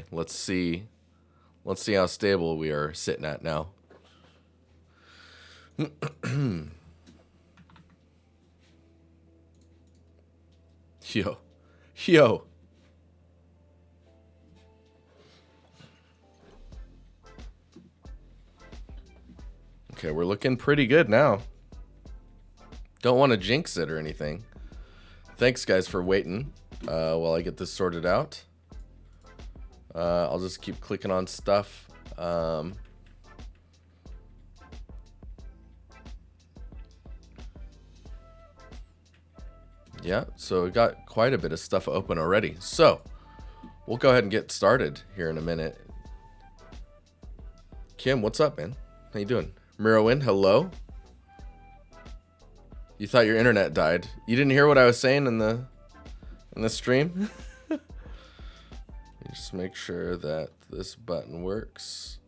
Okay, let's see. Let's see how stable we are sitting at now. Yo. Yo. Okay, we're looking pretty good now. Don't want to jinx it or anything. Thanks, guys, for waiting while I get this sorted out. I'll just keep clicking on stuff. Yeah, so we got quite a bit of stuff open already. So we'll go ahead and get started here in a minute. Kim, what's up, man? How you doing? Mirowin, hello. You thought your internet died. You didn't hear what I was saying in the stream? Just make sure that this button works.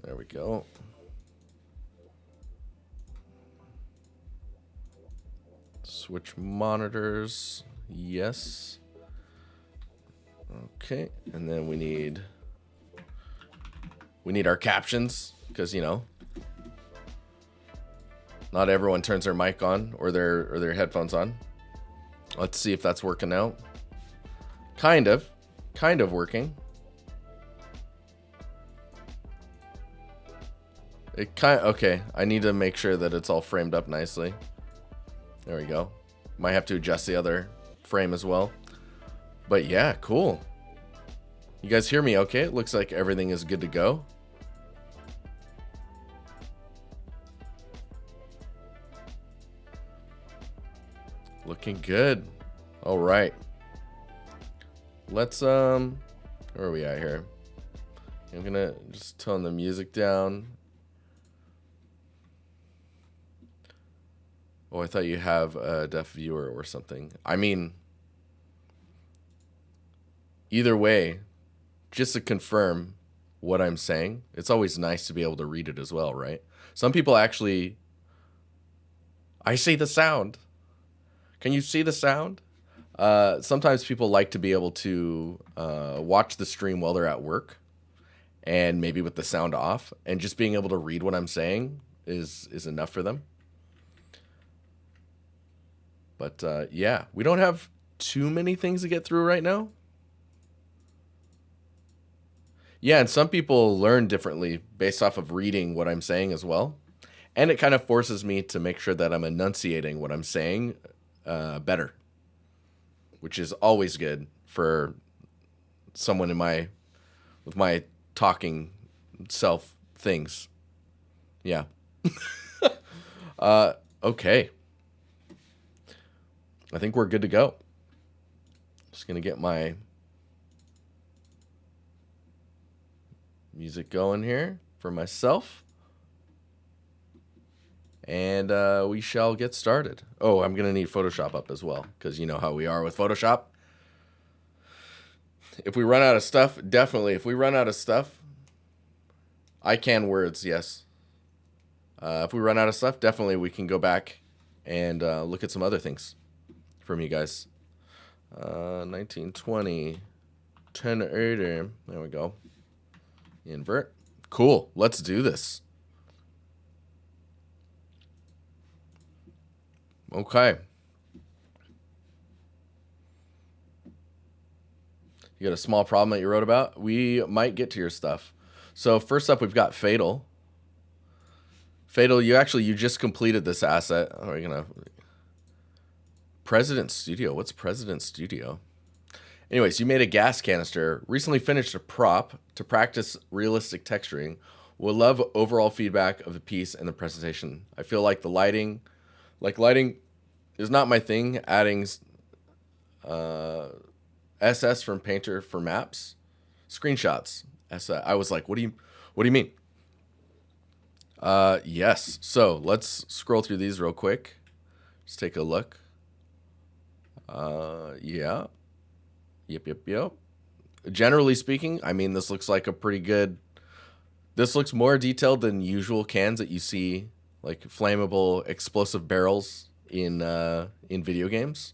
There we go. Switch monitors. Yes. Okay, and then we need our captions, because you know, not everyone turns their mic on or their headphones on. Let's see if that's working out. Kind of working. Okay, I need to make sure that it's all framed up nicely. There we go. Might have to adjust the other frame as well. But yeah, cool. You guys hear me okay? It looks like everything is good to go. Looking good. All right. Let's where are we at here? I'm gonna just tone the music down. Oh, I thought you have a deaf viewer or something. I mean, either way, just to confirm what I'm saying, it's always nice to be able to read it as well, right? Some people actually, I see the sound. Can you see the sound? Sometimes people like to be able to watch the stream while they're at work and maybe with the sound off, and just being able to read what I'm saying is enough for them. But yeah, we don't have too many things to get through right now. Yeah, and some people learn differently based off of reading what I'm saying as well. And it kind of forces me to make sure that I'm enunciating what I'm saying better, which is always good for someone with my talking self things. Yeah. Okay. I think we're good to go. Just gonna get my music going here for myself. And we shall get started. Oh, I'm gonna need Photoshop up as well, because you know how we are with Photoshop. If we run out of stuff, definitely. If we run out of stuff, I can words, yes. If we run out of stuff, definitely we can go back and look at some other things from you guys. 1920, 1080. There we go. Invert. Cool. Let's do this. Okay. You got a small problem that you wrote about? We might get to your stuff. So first up, we've got Fatal. Fatal, you just completed this asset. Oh, you're gonna President Studio. What's President Studio? Anyways, you made a gas canister. Recently finished a prop to practice realistic texturing. We'll love overall feedback of the piece and the presentation. I feel like lighting is not my thing. Adding SS from Painter for maps, screenshots. I was like, what do you mean? Yes. So let's scroll through these real quick. Just take a look. Yeah. Yep. Generally speaking, I mean, this looks like a pretty good. This looks more detailed than usual cans that you see, like flammable explosive barrels in video games.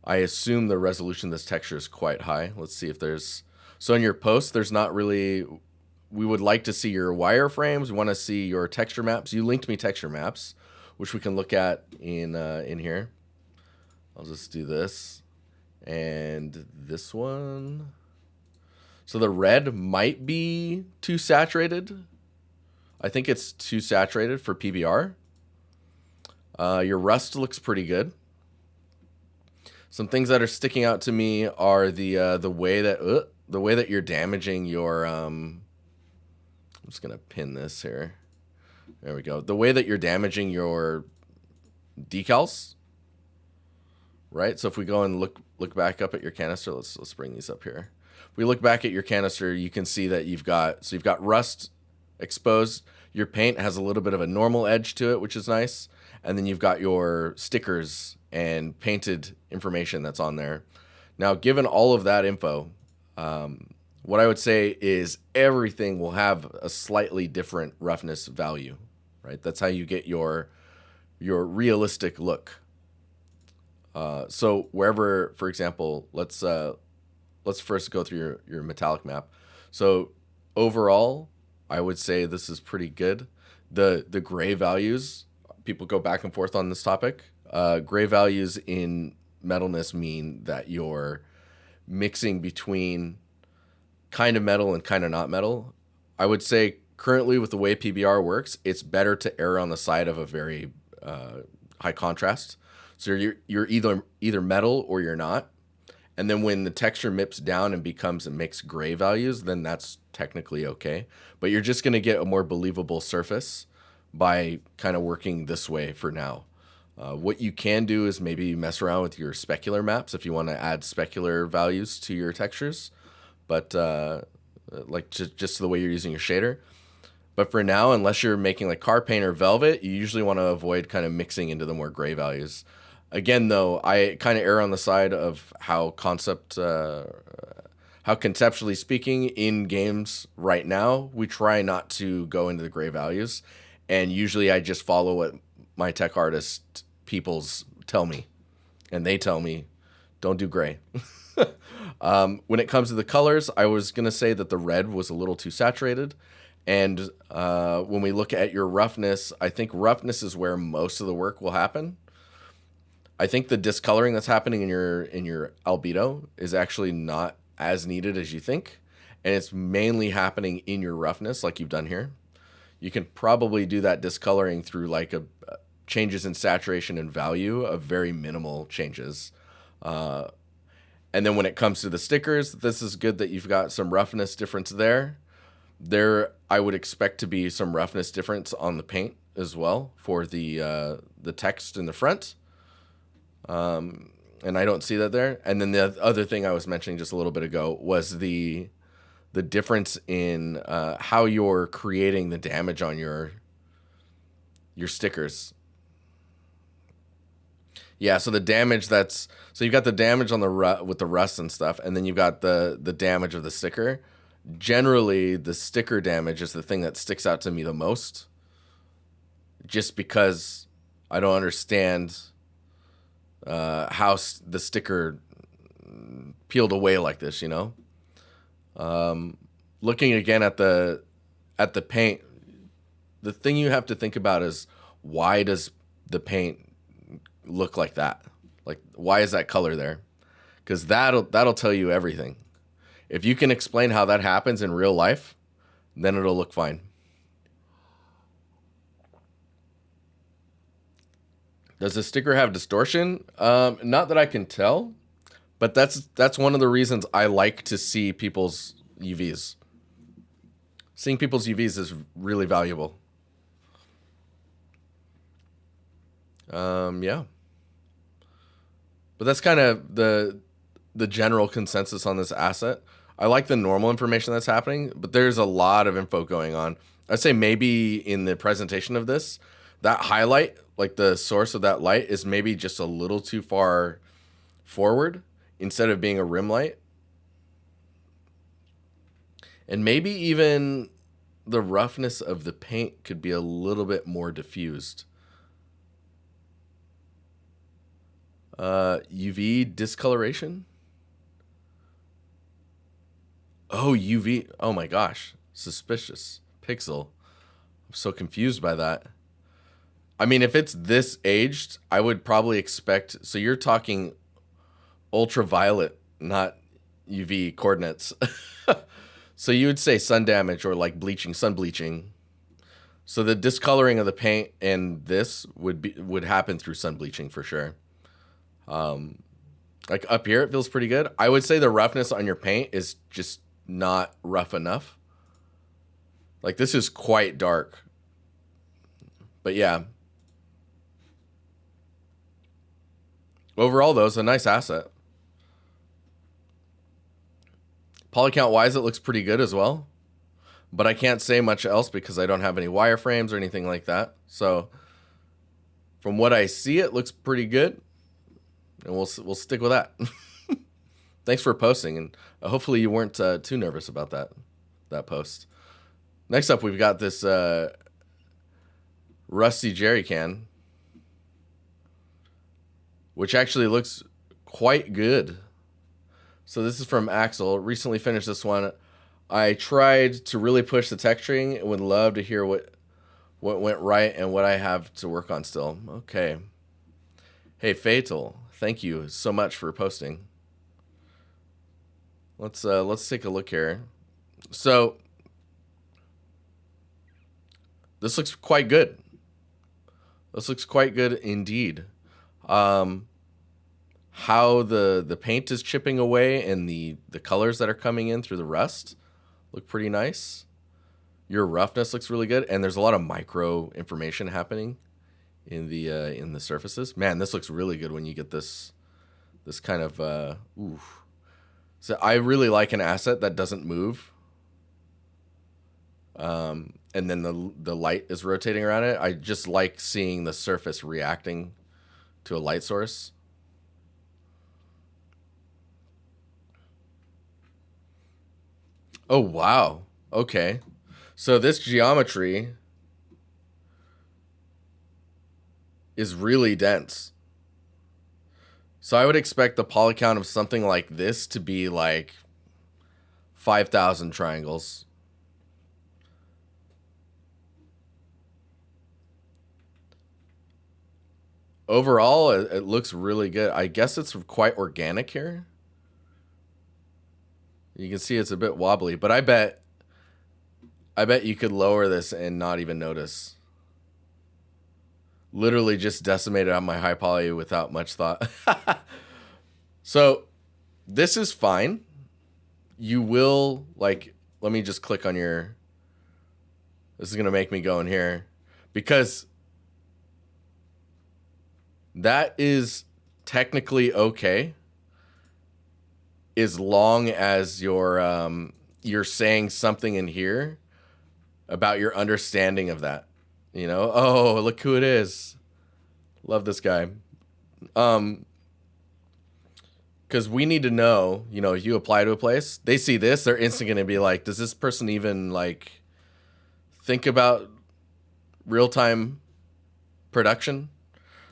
I assume the resolution of this texture is quite high. Let's see if there's... So in your post, there's not really... We would like to see your wireframes. We want to see your texture maps. You linked me texture maps, which we can look at in here. I'll just do this. And this one. So the red might be too saturated. I think it's too saturated for PBR. Your rust looks pretty good. Some things that are sticking out to me are the way that you're damaging your I'm just gonna pin this here. There we go. The way that you're damaging your decals, right? So if we go and look back up at your canister, let's bring these up here. If we look back at your canister, you can see that you've got rust exposed. Your paint has a little bit of a normal edge to it, which is nice. And then you've got your stickers and painted information that's on there. Now, given all of that info, what I would say is everything will have a slightly different roughness value, right? That's how you get your realistic look. So wherever, for example, let's first go through your metallic map. So overall, I would say this is pretty good. The gray values, people go back and forth on this topic. Gray values in metalness mean that you're mixing between kind of metal and kind of not metal. I would say currently with the way PBR works, it's better to err on the side of a very high contrast. So you're either metal or you're not. And then when the texture mips down and becomes a mixed gray values, then that's technically okay. But you're just going to get a more believable surface by kind of working this way for now. What you can do is maybe mess around with your specular maps if you want to add specular values to your textures. But like just the way you're using your shader. But for now, unless you're making like car paint or velvet, you usually want to avoid kind of mixing into the more gray values. Again, though, I kind of err on the side of how conceptually speaking in games right now, we try not to go into the gray values. And usually I just follow what my tech artist peoples tell me. And they tell me, don't do gray. When it comes to the colors, I was going to say that the red was a little too saturated. And when we look at your roughness, I think roughness is where most of the work will happen. I think the discoloring that's happening in your albedo is actually not as needed as you think. And it's mainly happening in your roughness like you've done here. You can probably do that discoloring through like changes in saturation and value of very minimal changes. And then when it comes to the stickers, this is good that you've got some roughness difference there. There, I would expect to be some roughness difference on the paint as well for the text in the front. And I don't see that there. And then the other thing I was mentioning just a little bit ago was the difference in how you're creating the damage on your stickers. Yeah, so the damage so you've got the damage on with the rust and stuff, and then you've got the damage of the sticker. Generally, the sticker damage is the thing that sticks out to me the most, just because I don't understand how the sticker peeled away like this, you know? Looking again at the paint, the thing you have to think about is why does the paint look like that? Like, why is that color there? Because that'll tell you everything. If you can explain how that happens in real life, then it'll look fine. Does the sticker have distortion? Not that I can tell, but that's one of the reasons I like to see people's UVs. Seeing people's UVs is really valuable. Yeah. But that's kind of the general consensus on this asset. I like the normal information that's happening, but there's a lot of info going on. I'd say maybe in the presentation of this, that highlight, like the source of that light, is maybe just a little too far forward instead of being a rim light. And maybe even the roughness of the paint could be a little bit more diffused. UV discoloration. Oh, UV. Oh my gosh. Suspicious. Pixel. I'm so confused by that. I mean, if it's this aged, I would probably expect. So you're talking ultraviolet, not UV coordinates. So you would say sun damage or like bleaching, sun bleaching. So the discoloring of the paint and this would happen through sun bleaching for sure. Like up here, it feels pretty good. I would say the roughness on your paint is just not rough enough. Like this is quite dark. But yeah. Overall, though, it's a nice asset. Poly count wise, it looks pretty good as well. But I can't say much else because I don't have any wireframes or anything like that. So from what I see, it looks pretty good. And we'll stick with that. Thanks for posting. And hopefully you weren't too nervous about that post. Next up, we've got this rusty jerry can, which actually looks quite good. So this is from Axel. Recently finished this one. I tried to really push the texturing and would love to hear what went right and what I have to work on still. Okay. Hey, Fatal, thank you so much for posting. Let's take a look here. So this looks quite good. This looks quite good indeed. How the paint is chipping away and the colors that are coming in through the rust look pretty nice. Your roughness looks really good, and there's a lot of micro information happening in the surfaces. Man, this looks really good when you get this kind of ooh. So I really like an asset that doesn't move. And then the light is rotating around it. I just like seeing the surface reacting to a light source. Oh, wow. Okay. So this geometry is really dense. So I would expect the poly count of something like this to be like 5,000 triangles. Overall, it looks really good. I guess it's quite organic here. You can see it's a bit wobbly, but I bet you could lower this and not even notice. Literally just decimated on my high poly without much thought. So this is fine. You will, like, let me just click on your, this is going to make me go in here because that is technically okay. As long as you're saying something in here about your understanding of that, you know. Oh, look who it is! Love this guy. Because we need to know, you know, you apply to a place, they see this, they're instantly going to be like, does this person even like think about real time production?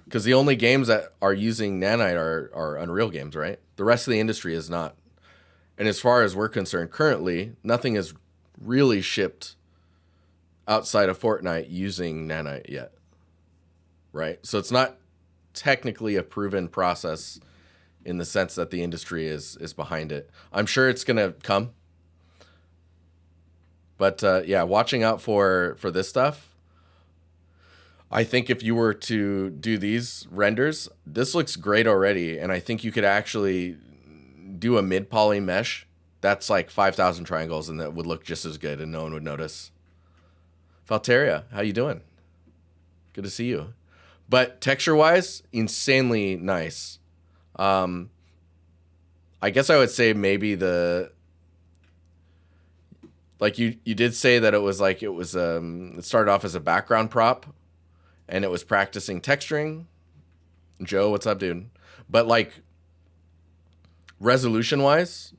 Because the only games that are using Nanite are Unreal games, right? The rest of the industry is not. And as far as we're concerned, currently, nothing is really shipped outside of Fortnite using Nanite yet, right? So it's not technically a proven process in the sense that the industry is behind it. I'm sure it's going to come. But yeah, watching out for this stuff. I think if you were to do these renders, this looks great already. And I think you could actually do a mid-poly mesh. That's like 5,000 triangles and that would look just as good and no one would notice. Valteria, how you doing? Good to see you. But texture-wise, insanely nice. I guess I would say maybe like you did say that it started off as a background prop. And it was practicing texturing. Joe, what's up, dude? But like resolution wise,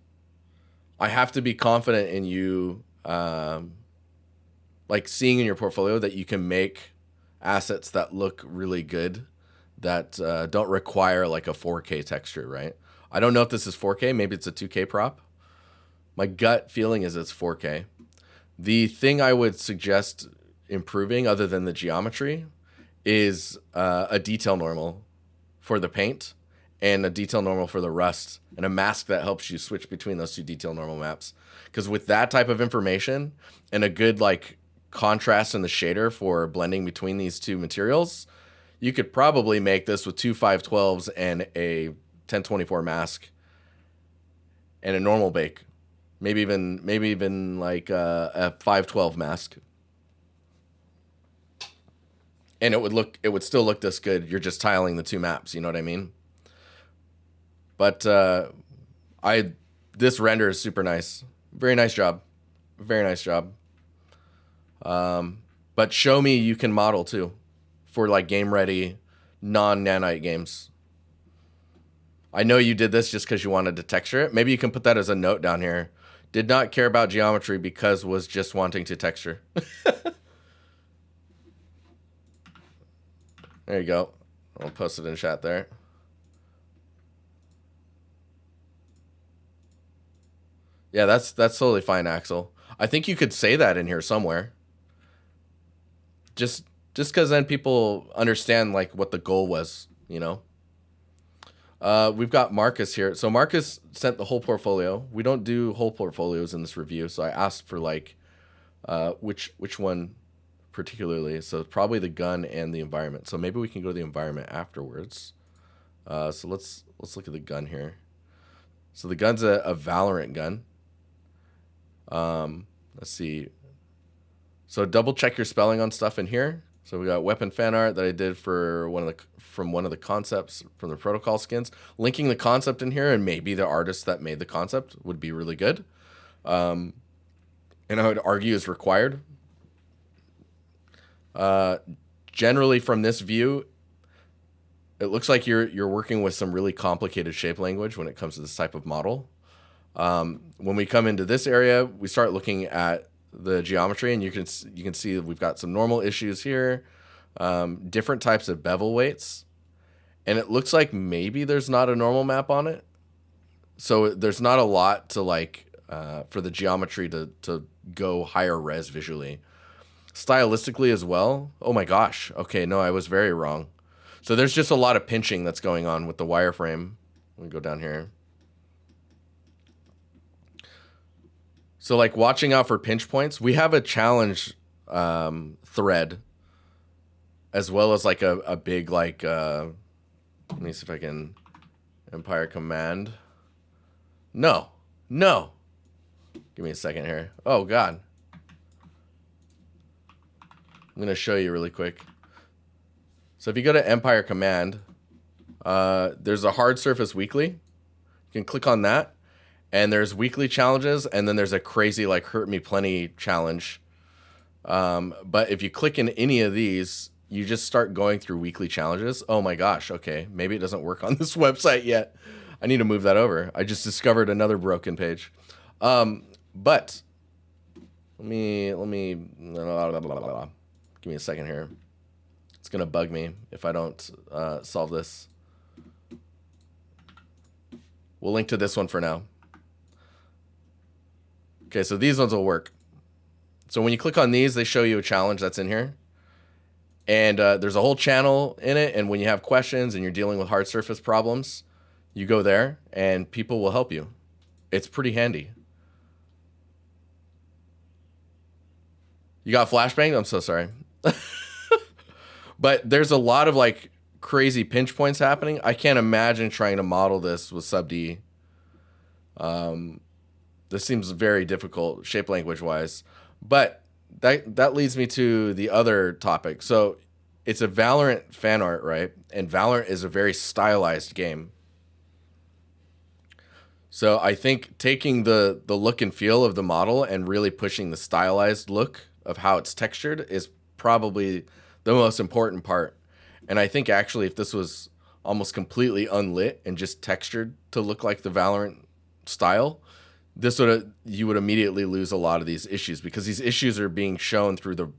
I have to be confident in you, like seeing in your portfolio that you can make assets that look really good, that don't require like a 4K texture, right? I don't know if this is 4K. Maybe it's a 2K prop. My gut feeling is it's 4K. The thing I would suggest improving, other than the geometry, is a detail normal for the paint and a detail normal for the rust, and a mask that helps you switch between those two detail normal maps. Because with that type of information and a good like contrast in the shader for blending between these two materials, you could probably make this with two 512s and a 1024 mask and a normal bake. Maybe even like a 512 mask. And it would still look this good. You're just tiling the two maps, you know what I mean? But this render is super nice. Very nice job. Very nice job. But show me you can model too for like game ready non-nanite games. I know you did this just because you wanted to texture it. Maybe you can put that as a note down here. Did not care about geometry because was just wanting to texture. There you go. I'll post it in chat there. Yeah, that's totally fine, Axel. I think you could say that in here somewhere. Just because then people understand like what the goal was, you know. We've got Marcus here. So Marcus sent the whole portfolio. We don't do whole portfolios in this review, so I asked for like which one particularly. So probably the gun and the environment. So maybe we can go to the environment afterwards. So let's look at the gun here. So the gun's a Valorant gun. Let's see. So double check your spelling on stuff in here. So we got weapon fan art that I did for one of the concepts from the protocol skins. Linking the concept in here and maybe the artist that made the concept would be really good. And I would argue is required. Generally from this view, it looks like you're working with some really complicated shape language when it comes to this type of model. When we come into this area, we start looking at the geometry, and you can see that we've got some normal issues here, different types of bevel weights, and it looks like maybe there's not a normal map on it. So there's not a lot to like for the geometry to go higher res visually. Stylistically as well. Oh my gosh. Okay, no, I was very wrong. So there's just a lot of pinching that's going on with the wireframe. Let me go down here. So like watching out for pinch points, we have a challenge thread as well as like a big like, let me see if I can Empire Command. No. Give me a second here. Oh God. I'm going to show you really quick. So if you go to Empire Command, there's a hard surface weekly. You can click on that. And there's weekly challenges, and then there's a crazy like hurt me plenty challenge. But if you click in any of these, you just start going through weekly challenges. Oh my gosh, okay. Maybe it doesn't work on this website yet. I need to move that over. I just discovered another broken page. But let me give me a second here. It's gonna bug me if I don't solve this. We'll link to this one for now. Okay, so these ones will work. So when you click on these, they show you a challenge that's in here. And there's a whole channel in it. And when you have questions and you're dealing with hard surface problems, you go there and people will help you. It's pretty handy. You got flashbang? I'm so sorry. But there's a lot of like crazy pinch points happening. I can't imagine trying to model this with sub D. This seems very difficult shape language wise, but that leads me to the other topic. So it's a Valorant fan art, right? And Valorant is a very stylized game. So I think taking the look and feel of the model and really pushing the stylized look of how it's textured is probably the most important part. And I think actually if this was almost completely unlit and just textured to look like the Valorant style, you would immediately lose a lot of these issues, because these issues are being shown through the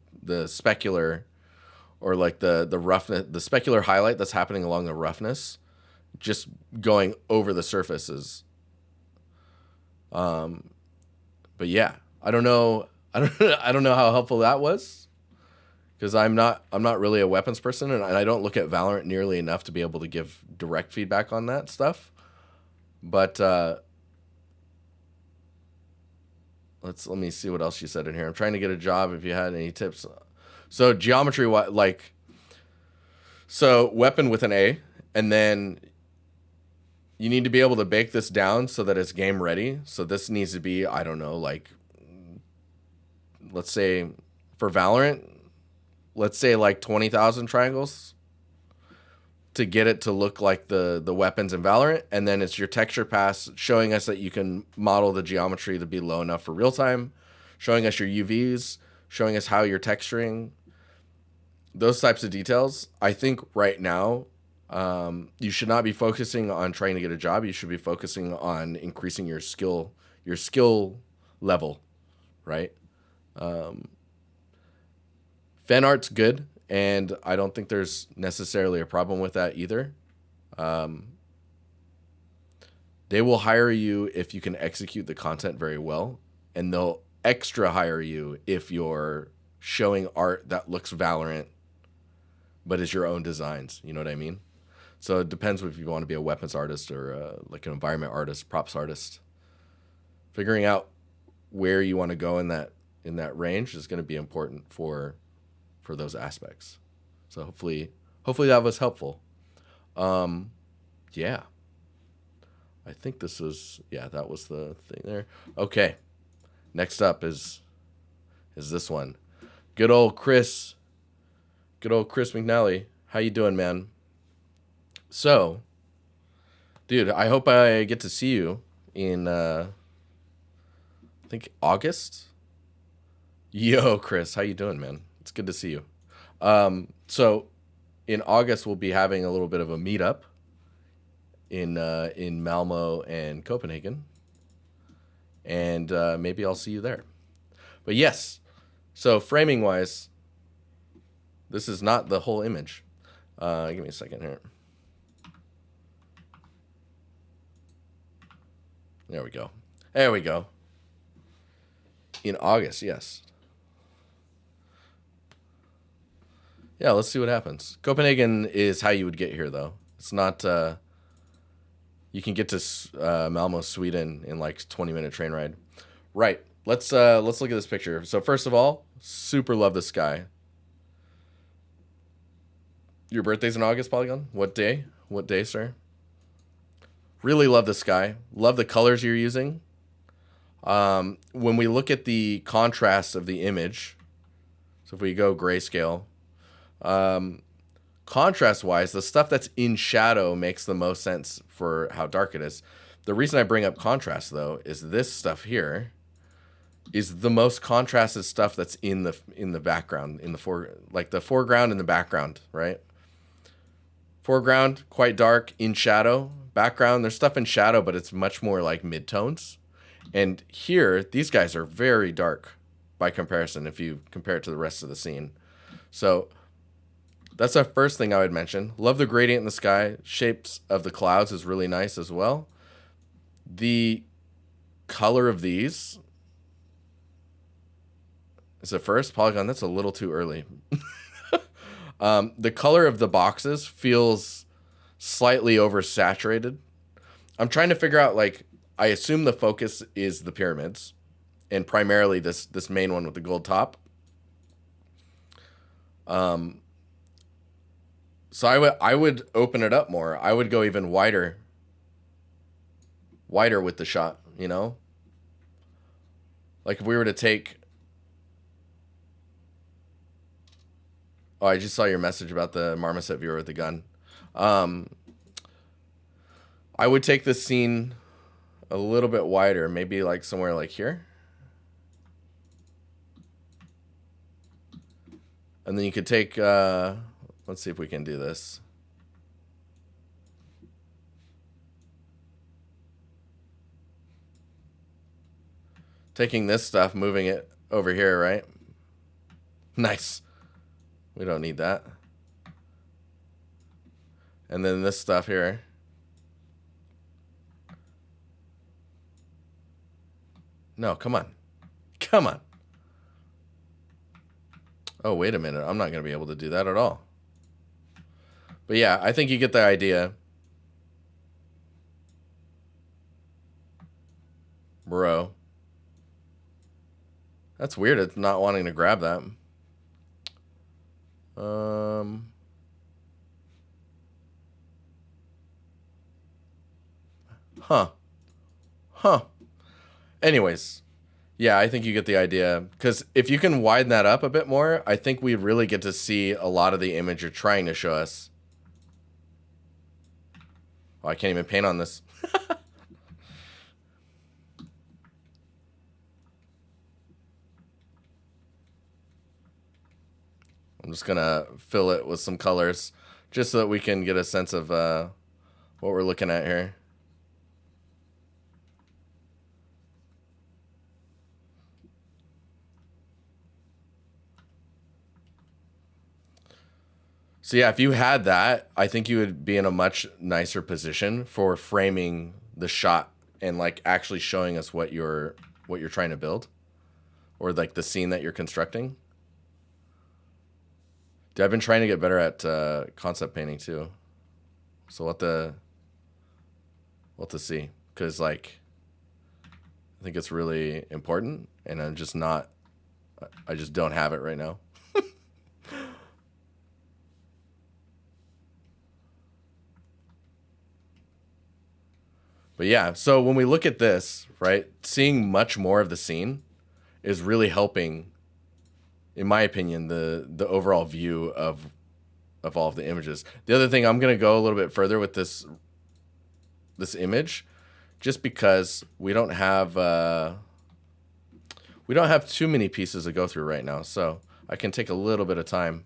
specular or like the roughness, the specular highlight that's happening along the roughness, just going over the surfaces. But yeah, I don't know. I don't know how helpful that was, because I'm not really a weapons person, and I don't look at Valorant nearly enough to be able to give direct feedback on that stuff. But let me see what else she said in here. I'm trying to get a job. If you had any tips, so geometry, like, so weapon with an A, and then you need to be able to bake this down so that it's game ready. So this needs to be, I don't know, like, let's say for Valorant, let's say like 20,000 triangles to get it to look like the weapons in Valorant. And then it's your texture pass showing us that you can model the geometry to be low enough for real time, showing us your UVs, showing us how you're texturing, those types of details. I think right now, you should not be focusing on trying to get a job. You should be focusing on increasing your skill level, right? Fan art's good, and I don't think there's necessarily a problem with that either. They will hire you if you can execute the content very well, and they'll extra hire you if you're showing art that looks Valorant, but is your own designs. You know what I mean? So it depends if you want to be a weapons artist or like an environment artist, props artist. Figuring out where you want to go in that range is going to be important for those aspects. So hopefully that was helpful. Yeah. I think that was the thing there. Okay. Next up is this one. Good old Chris McNally. How you doing, man? So, dude, I hope I get to see you in I think August. Yo, Chris, how you doing, man? It's good to see you. So in August we'll be having a little bit of a meetup in Malmo and Copenhagen, and maybe I'll see you there. But yes, so framing wise, this is not the whole image. Give me a second here. There we go. In August, yes. Yeah, let's see what happens. Copenhagen is how you would get here, though. It's not. You can get to Malmo, Sweden, in like 20-minute train ride. Right. Let's look at this picture. So first of all, super love the sky. Your birthday's in August, Polygon? What day? What day, sir? Really love the sky. Love the colors you're using. When we look at the contrast of the image, so if we go grayscale, contrast wise, the stuff that's in shadow makes the most sense for how dark it is. The reason I bring up contrast, though, is this stuff here is the most contrasted stuff that's in the background, in the like the foreground and the background, right? Foreground quite dark, in shadow. Background, there's stuff in shadow, but it's much more like midtones. And here, these guys are very dark by comparison if you compare it to the rest of the scene. So that's the first thing I would mention. Love the gradient in the sky. Shapes of the clouds is really nice as well. The color of these is the first. Polygon, that's a little too early. The color of the boxes feels slightly oversaturated. I'm trying to figure out, like, I assume the focus is the pyramids, and primarily this main one with the gold top. So I would open it up more. I would go even wider with the shot, you know? Like if we were to take... Oh, I just saw your message about the Marmoset viewer with the gun. I would take this scene a little bit wider, maybe like somewhere like here. And then you could take, let's see if we can do this. Taking this stuff, moving it over here, right? Nice. We don't need that. And then this stuff here. No, come on. Come on. Oh, wait a minute. I'm not going to be able to do that at all. But yeah, I think you get the idea. Bro. That's weird. It's not wanting to grab that. Huh. Anyways. Yeah, I think you get the idea. Because if you can widen that up a bit more, I think we really get to see a lot of the image you're trying to show us. Oh, I can't even paint on this. I'm just going to fill it with some colors just so that we can get a sense of what we're looking at here. So yeah, if you had that, I think you would be in a much nicer position for framing the shot and like actually showing us what you're trying to build, or like the scene that you're constructing. Dude, I've been trying to get better at concept painting too, so we'll have to see, because like I think it's really important, and I just don't have it right now. But yeah, so when we look at this, right, seeing much more of the scene is really helping, in my opinion, the overall view of all of the images. The other thing, I'm going to go a little bit further with this image, just because we don't have too many pieces to go through right now, so I can take a little bit of time.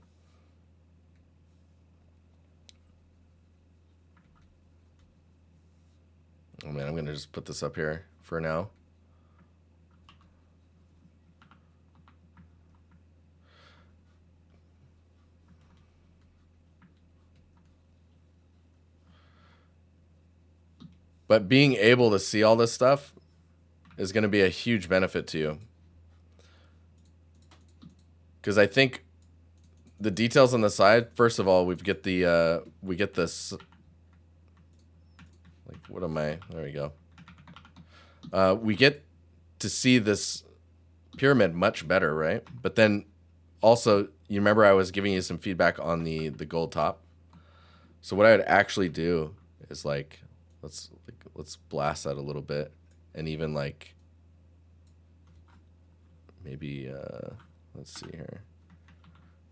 Oh man, I'm going to just put this up here for now. But being able to see all this stuff is going to be a huge benefit to you. Because I think the details on the side, first of all, we get this, like, what am I, there we go. We get to see this pyramid much better, right? But then also, you remember I was giving you some feedback on the gold top. So what I would actually do is like, let's blast that a little bit, and even like maybe let's see here,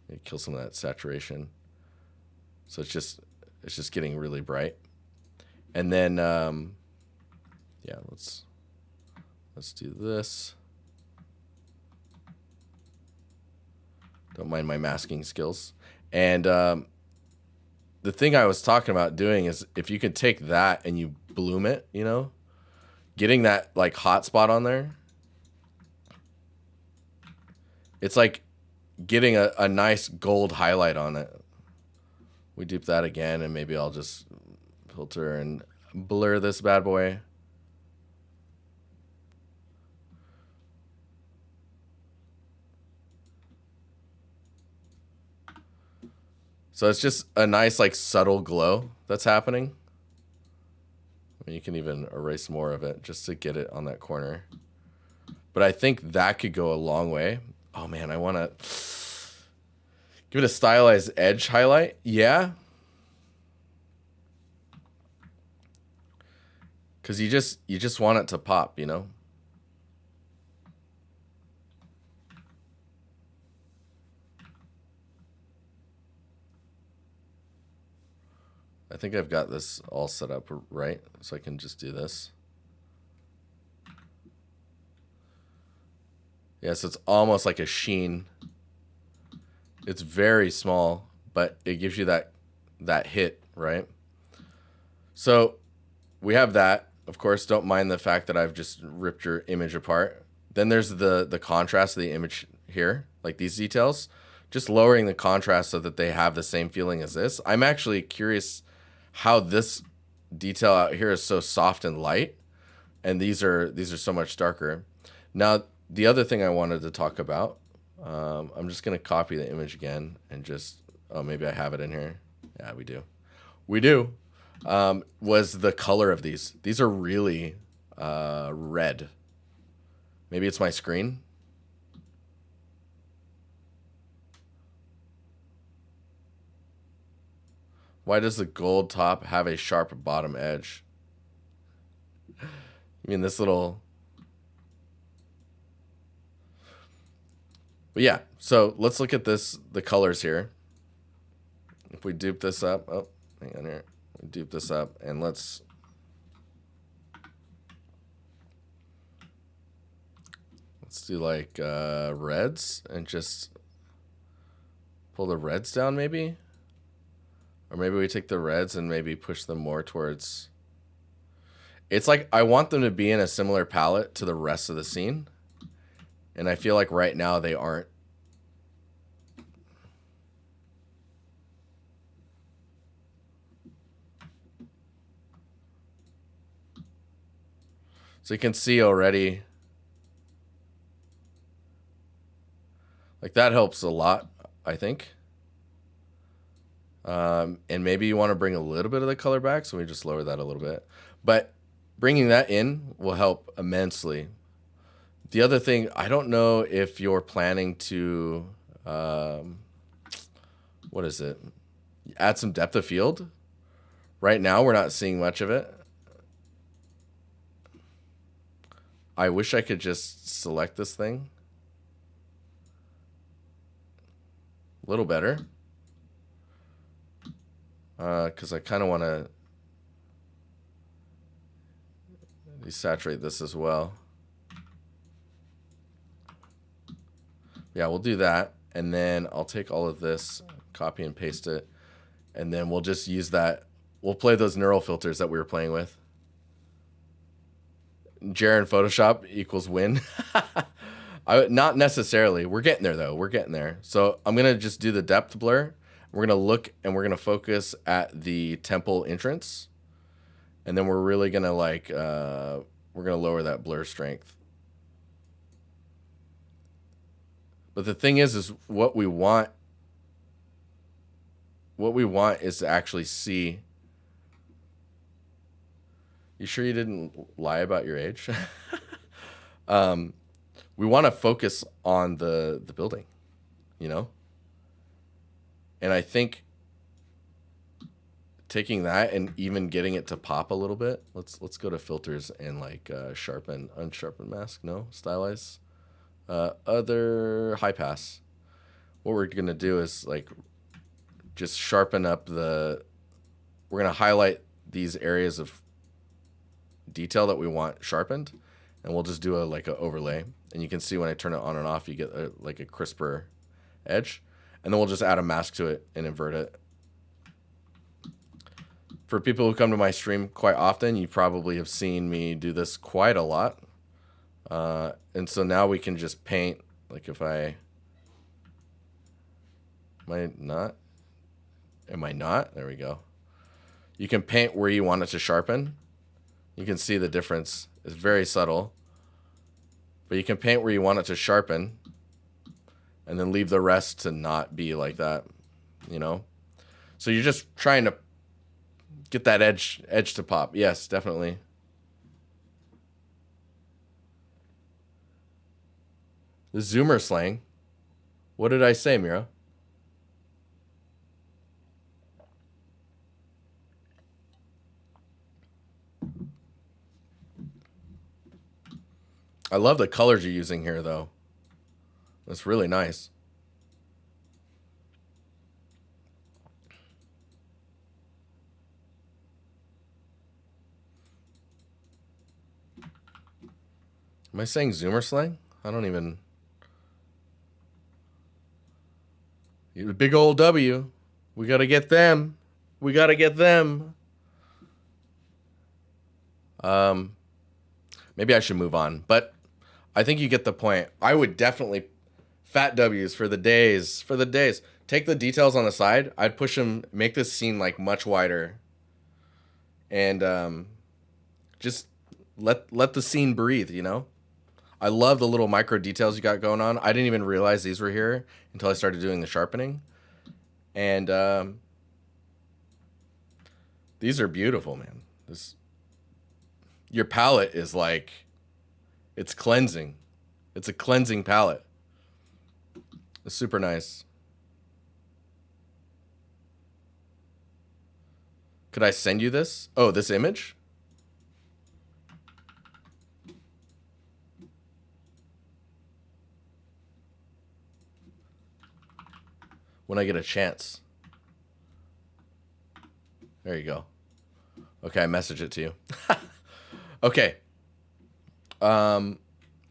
maybe kill some of that saturation, so it's just getting really bright. And then yeah, let's do this. Don't mind my masking skills. And the thing I was talking about doing is, if you could take that and you bloom it, you know, getting that like hot spot on there, it's like getting a nice gold highlight on it. We dupe that again, and maybe I'll just filter and blur this bad boy. So it's just a nice like subtle glow that's happening. I mean, you can even erase more of it just to get it on that corner. But I think that could go a long way. Oh man, I want to give it a stylized edge highlight. Yeah. Because you just want it to pop, you know? I think I've got this all set up right, so I can just do this. Yeah, so it's almost like a sheen. It's very small, but it gives you that hit, right? So we have that. Of course, don't mind the fact that I've just ripped your image apart. Then there's the contrast of the image here, like these details. just lowering the contrast so that they have the same feeling as this. I'm actually curious how this detail out here is so soft and light, and these are so much darker. Now, the other thing I wanted to talk about, I'm just going to copy the image again and just, oh, maybe I have it in here. Yeah, we do. We do. Was the color of these. These are really red. Maybe it's my screen. Why does the gold top have a sharp bottom edge? I mean, this little... But yeah, so let's look at this, the colors here. If we dupe this up, oh, hang on here. We dupe this up, and let's do like reds, and just pull the reds down maybe. Or maybe we take the reds and maybe push them more towards... It's like I want them to be in a similar palette to the rest of the scene. And I feel like right now they aren't. So you can see already. Like that helps a lot, I think. And maybe you want to bring a little bit of the color back, so we just lower that a little bit. But bringing that in will help immensely. The other thing, I don't know if you're planning to, what is it? Add some depth of field. Right now, we're not seeing much of it. I wish I could just select this thing. A little better. Because I kind of want to desaturate this as well. Yeah, we'll do that. And then I'll take all of this, copy and paste it. And then we'll just use that. We'll play those neural filters that we were playing with. Jaren Photoshop equals win. Not necessarily. We're getting there, though. We're getting there. So I'm going to just do the depth blur. We're going to look and we're going to focus at the temple entrance. And then we're really going to like, we're going to lower that blur strength. But the thing is what we want is to actually see. You sure you didn't lie about your age? We want to focus on the building, you know? And I think taking that and even getting it to pop a little bit. Let's go to filters and like sharpen, unsharpen mask. No, stylize. Other high pass. What we're gonna do is like just sharpen up the. We're gonna highlight these areas of detail that we want sharpened, and we'll just do a like a overlay. And you can see when I turn it on and off, you get like a crisper edge. And then we'll just add a mask to it and invert it. For people who come to my stream quite often, you probably have seen me do this quite a lot. And so now we can just paint, like if I... Am I not? Am I not? There we go. You can paint where you want it to sharpen. You can see the difference. It's very subtle. But you can paint where you want it to sharpen. And then leave the rest to not be like that, you know? So you're just trying to get that edge to pop. Yes, definitely. The zoomer slang. What did I say, Mira? I love the colors you're using here, though. That's really nice. Am I saying zoomer slang? I don't even... Big old W. We gotta get them. We gotta get them. Maybe I should move on. But I think you get the point. I would definitely Fat W's for the days. For the days. Take the details on the side. I'd push them, make this scene like much wider, and just let the scene breathe. You know. I love the little micro details you got going on. I didn't even realize these were here until I started doing the sharpening, and these are beautiful, man. Your palette is like, it's cleansing. It's a cleansing palette. It's super nice. Could I send you this? Oh, this image? When I get a chance. There you go. Okay, I message it to you. Okay.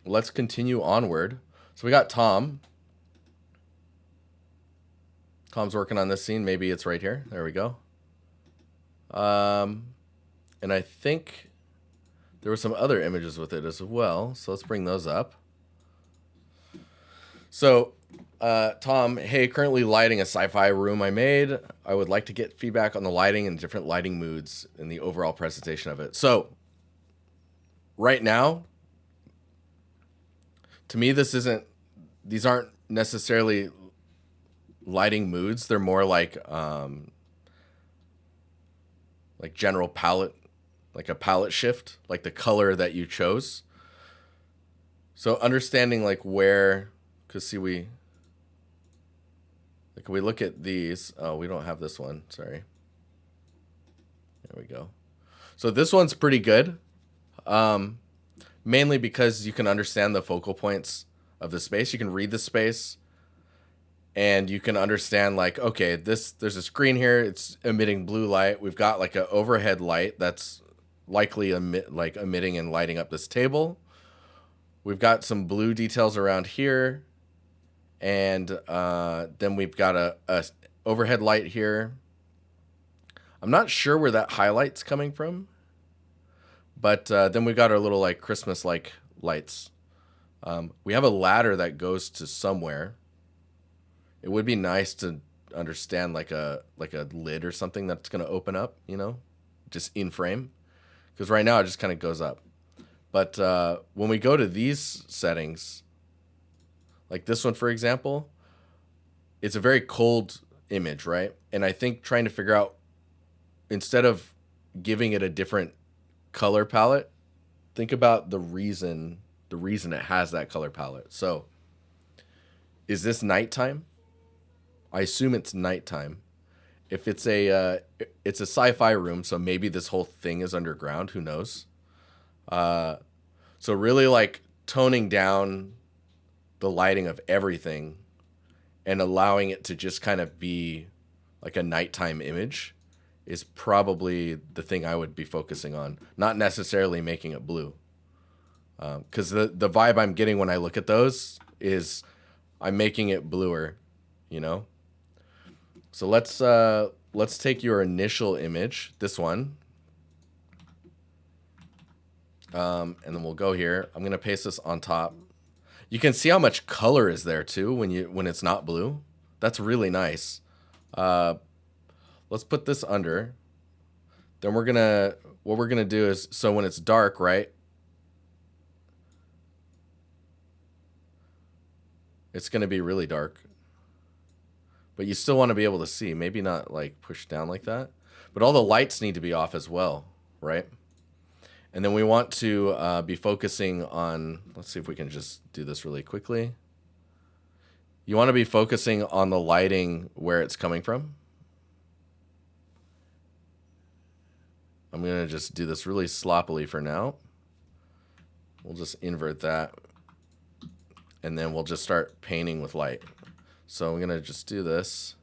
Let's continue onward. So we got Tom. Tom's working on this scene. Maybe it's right here. There we go. And I think there were some other images with it as well. So let's bring those up. So, Tom, hey, currently lighting a sci-fi room I made. I would like to get feedback on the lighting and different lighting moods and the overall presentation of it. So, right now, to me, these aren't necessarily lighting moods. They're more like general palette, like a palette shift, like the color that you chose. So understanding like where, because see we look at these. Oh, we don't have this one. Sorry. There we go. So this one's pretty good. Mainly because you can understand the focal points of the space. You can read the space. And you can understand like, okay, there's a screen here. It's emitting blue light. We've got like an overhead light that's likely emitting and lighting up this table. We've got some blue details around here. And then we've got a overhead light here. I'm not sure where that highlight's coming from. But then we've got our little like Christmas like lights. We have a ladder that goes to somewhere. It would be nice to understand like a lid or something that's going to open up, you know, just in frame. Because right now it just kind of goes up. But when we go to these settings, like this one, for example, it's a very cold image, right? And I think trying to figure out, instead of giving it a different color palette, think about the reason it has that color palette. So is this nighttime? I assume it's nighttime. If it's a sci-fi room, so maybe this whole thing is underground. Who knows? So really like toning down the lighting of everything and allowing it to just kind of be like a nighttime image is probably the thing I would be focusing on. Not necessarily making it blue. Because the vibe I'm getting when I look at those is I'm making it bluer, you know? So let's take your initial image, this one, and then we'll go here. I'm gonna paste this on top. You can see how much color is there too when it's not blue. That's really nice. Let's put this under. Then what we're gonna do is, so when it's dark, right? It's gonna be really dark. But you still want to be able to see. Maybe not like push down like that. But all the lights need to be off as well, right? And then we want to be focusing on, let's see if we can just do this really quickly. You want to be focusing on the lighting where it's coming from. I'm going to just do this really sloppily for now. We'll just invert that. And then we'll just start painting with light. So I'm going to just do this.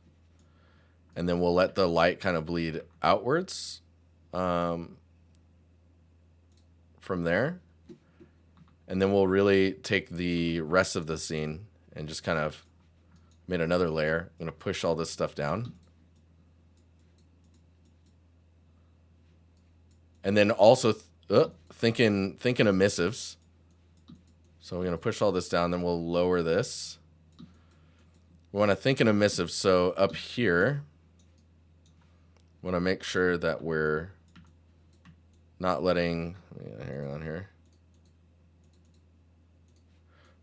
And then we'll let the light kind of bleed outwards from there. And then we'll really take the rest of the scene and just kind of made another layer. I'm going to push all this stuff down. And then also thinking emissives. So we're going to push all this down. Then we'll lower this. We want to think in emissive. So up here, we want to make sure that we're not letting, hang on here.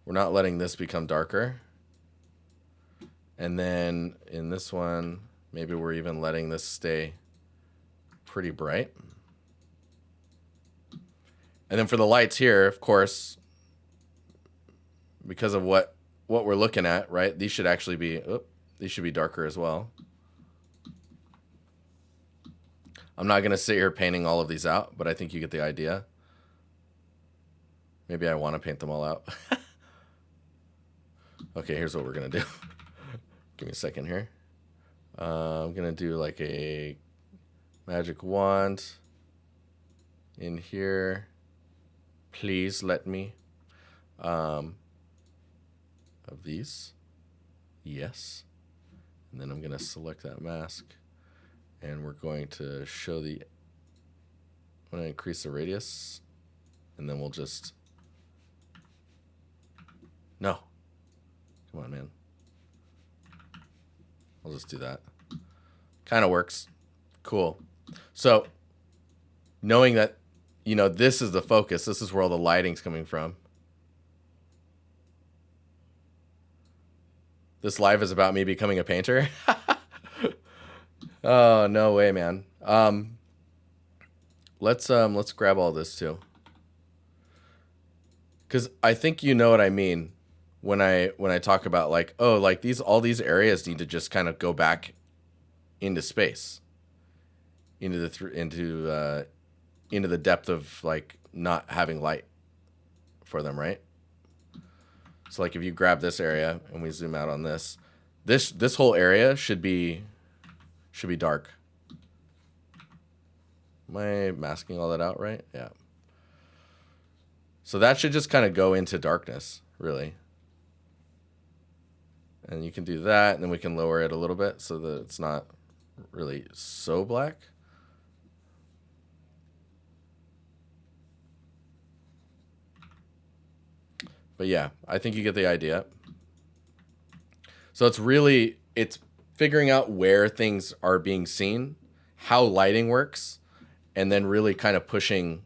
We're not letting this become darker. And then in this one, maybe we're even letting this stay pretty bright. And then for the lights here, of course, because of what we're looking at, right? These should actually be, these should be darker as well. I'm not going to sit here painting all of these out, but I think you get the idea. Maybe I want to paint them all out. Okay, here's what we're going to do. Give me a second here. I'm going to do like a magic wand in here. Please let me. Of these. Yes. And then I'm going to select that mask. And we're going to show the... I'm going to increase the radius. And then we'll just... No. Come on, man. I'll just do that. Kind of works. Cool. So, knowing that, you know, this is the focus. This is where all the lighting's coming from. This live is about me becoming a painter. Oh, no way, man. Let's grab all this too. Cuz I think you know what I mean when I talk about like, oh, like all these areas need to just kind of go back into space. Into the depth of like not having light for them, right? So like if you grab this area and we zoom out on this whole area should be dark. Am I masking all that out right? Yeah. So that should just kind of go into darkness, really. And you can do that, and then we can lower it a little bit so that it's not really so black. But yeah, I think you get the idea. So it's figuring out where things are being seen, how lighting works, and then really kind of pushing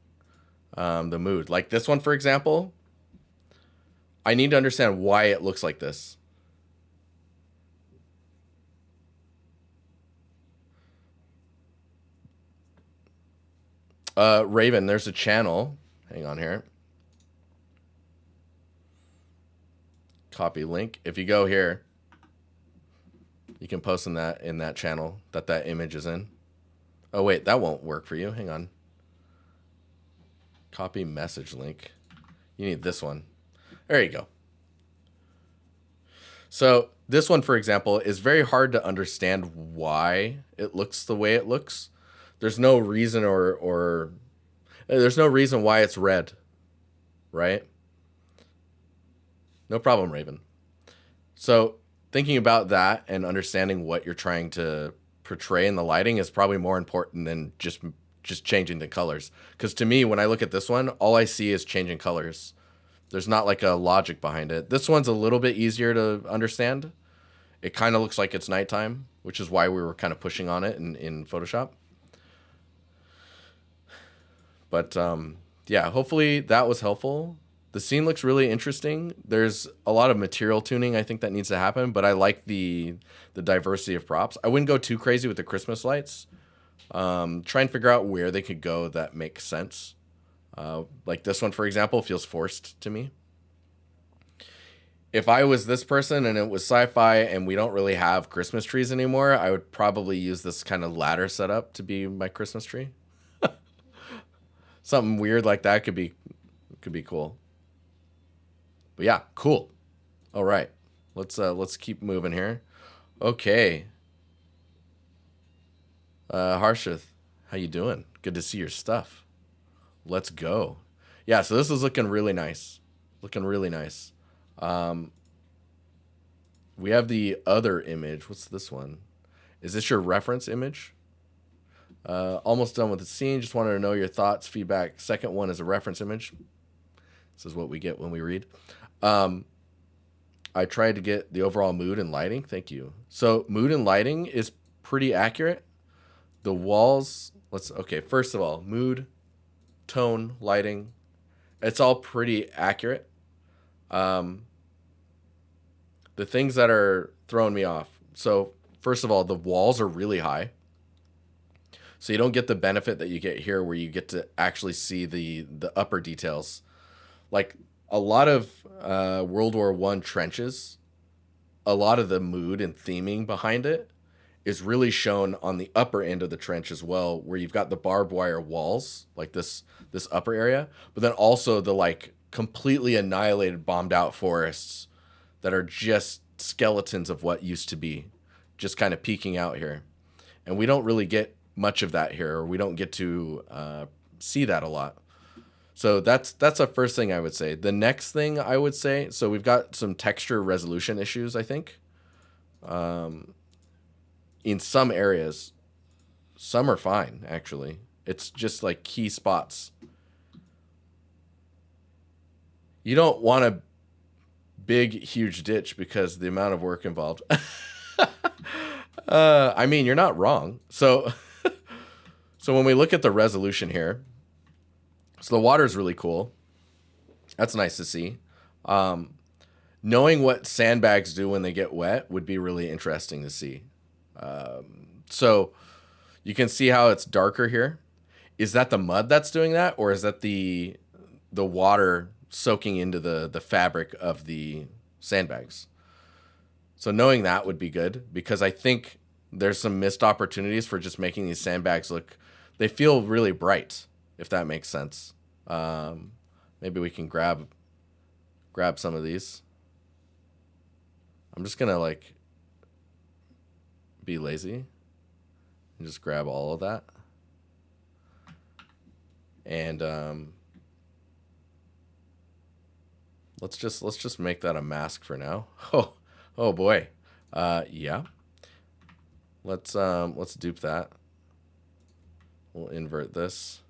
the mood. Like this one, for example, I need to understand why it looks like this. Raven, there's a channel. Hang on here. Copy link. If you go here, you can post in that channel that image is in. Oh wait, that won't work for you. Hang on. Copy message link. You need this one. There you go. So this one, for example, is very hard to understand why it looks the way it looks. There's no reason or there's no reason why it's red, right? No problem, Raven. So thinking about that and understanding what you're trying to portray in the lighting is probably more important than just changing the colors. Because to me, when I look at this one, all I see is changing colors. There's not like a logic behind it. This one's a little bit easier to understand. It kind of looks like it's nighttime, which is why we were kind of pushing on it in Photoshop. But yeah, hopefully that was helpful. The scene looks really interesting. There's a lot of material tuning I think that needs to happen, but I like the diversity of props. I wouldn't go too crazy with the Christmas lights. Try and figure out where they could go that makes sense. Like this one, for example, feels forced to me. If I was this person and it was sci-fi and we don't really have Christmas trees anymore, I would probably use this kind of ladder setup to be my Christmas tree. Something weird like that could be cool. But yeah, cool. All right. Let's keep moving here. Okay. Harshith, how you doing? Good to see your stuff. Let's go. Yeah, so this is looking really nice. Looking really nice. We have the other image. What's this one? Is this your reference image? Almost done with the scene. Just wanted to know your thoughts, feedback. Second one is a reference image. This is what we get when we read. I I tried to get the overall mood and lighting. Thank you. So mood and lighting is pretty accurate. The walls, okay, first of all, mood, tone, lighting, it's all pretty accurate. The things that are throwing me off. So first of all, the walls are really high. So you don't get the benefit that you get here where you get to actually see the upper details. Like a lot of World War I trenches, a lot of the mood and theming behind it is really shown on the upper end of the trench as well, where you've got the barbed wire walls, like this upper area, but then also the like completely annihilated, bombed out forests that are just skeletons of what used to be, just kind of peeking out here. And we don't really get much of that here, or we don't get to see that a lot. So that's the first thing I would say. The next thing I would say, so we've got some texture resolution issues, I think. In some areas, some are fine, actually. It's just like key spots. You don't want a big, huge ditch because the amount of work involved. I mean, you're not wrong. So, so when we look at the resolution here, so the water is really cool. That's nice to see. Knowing what sandbags do when they get wet would be really interesting to see. So you can see how it's darker here. Is that the mud that's doing that, or is that the water soaking into the fabric of the sandbags? So knowing that would be good, because I think there's some missed opportunities for just making these sandbags look, they feel really bright, if that makes sense. Maybe we can grab some of these. I'm just gonna like be lazy and just grab all of that. And let's just make that a mask for now. Oh boy. Yeah. Let's dupe that. We'll invert this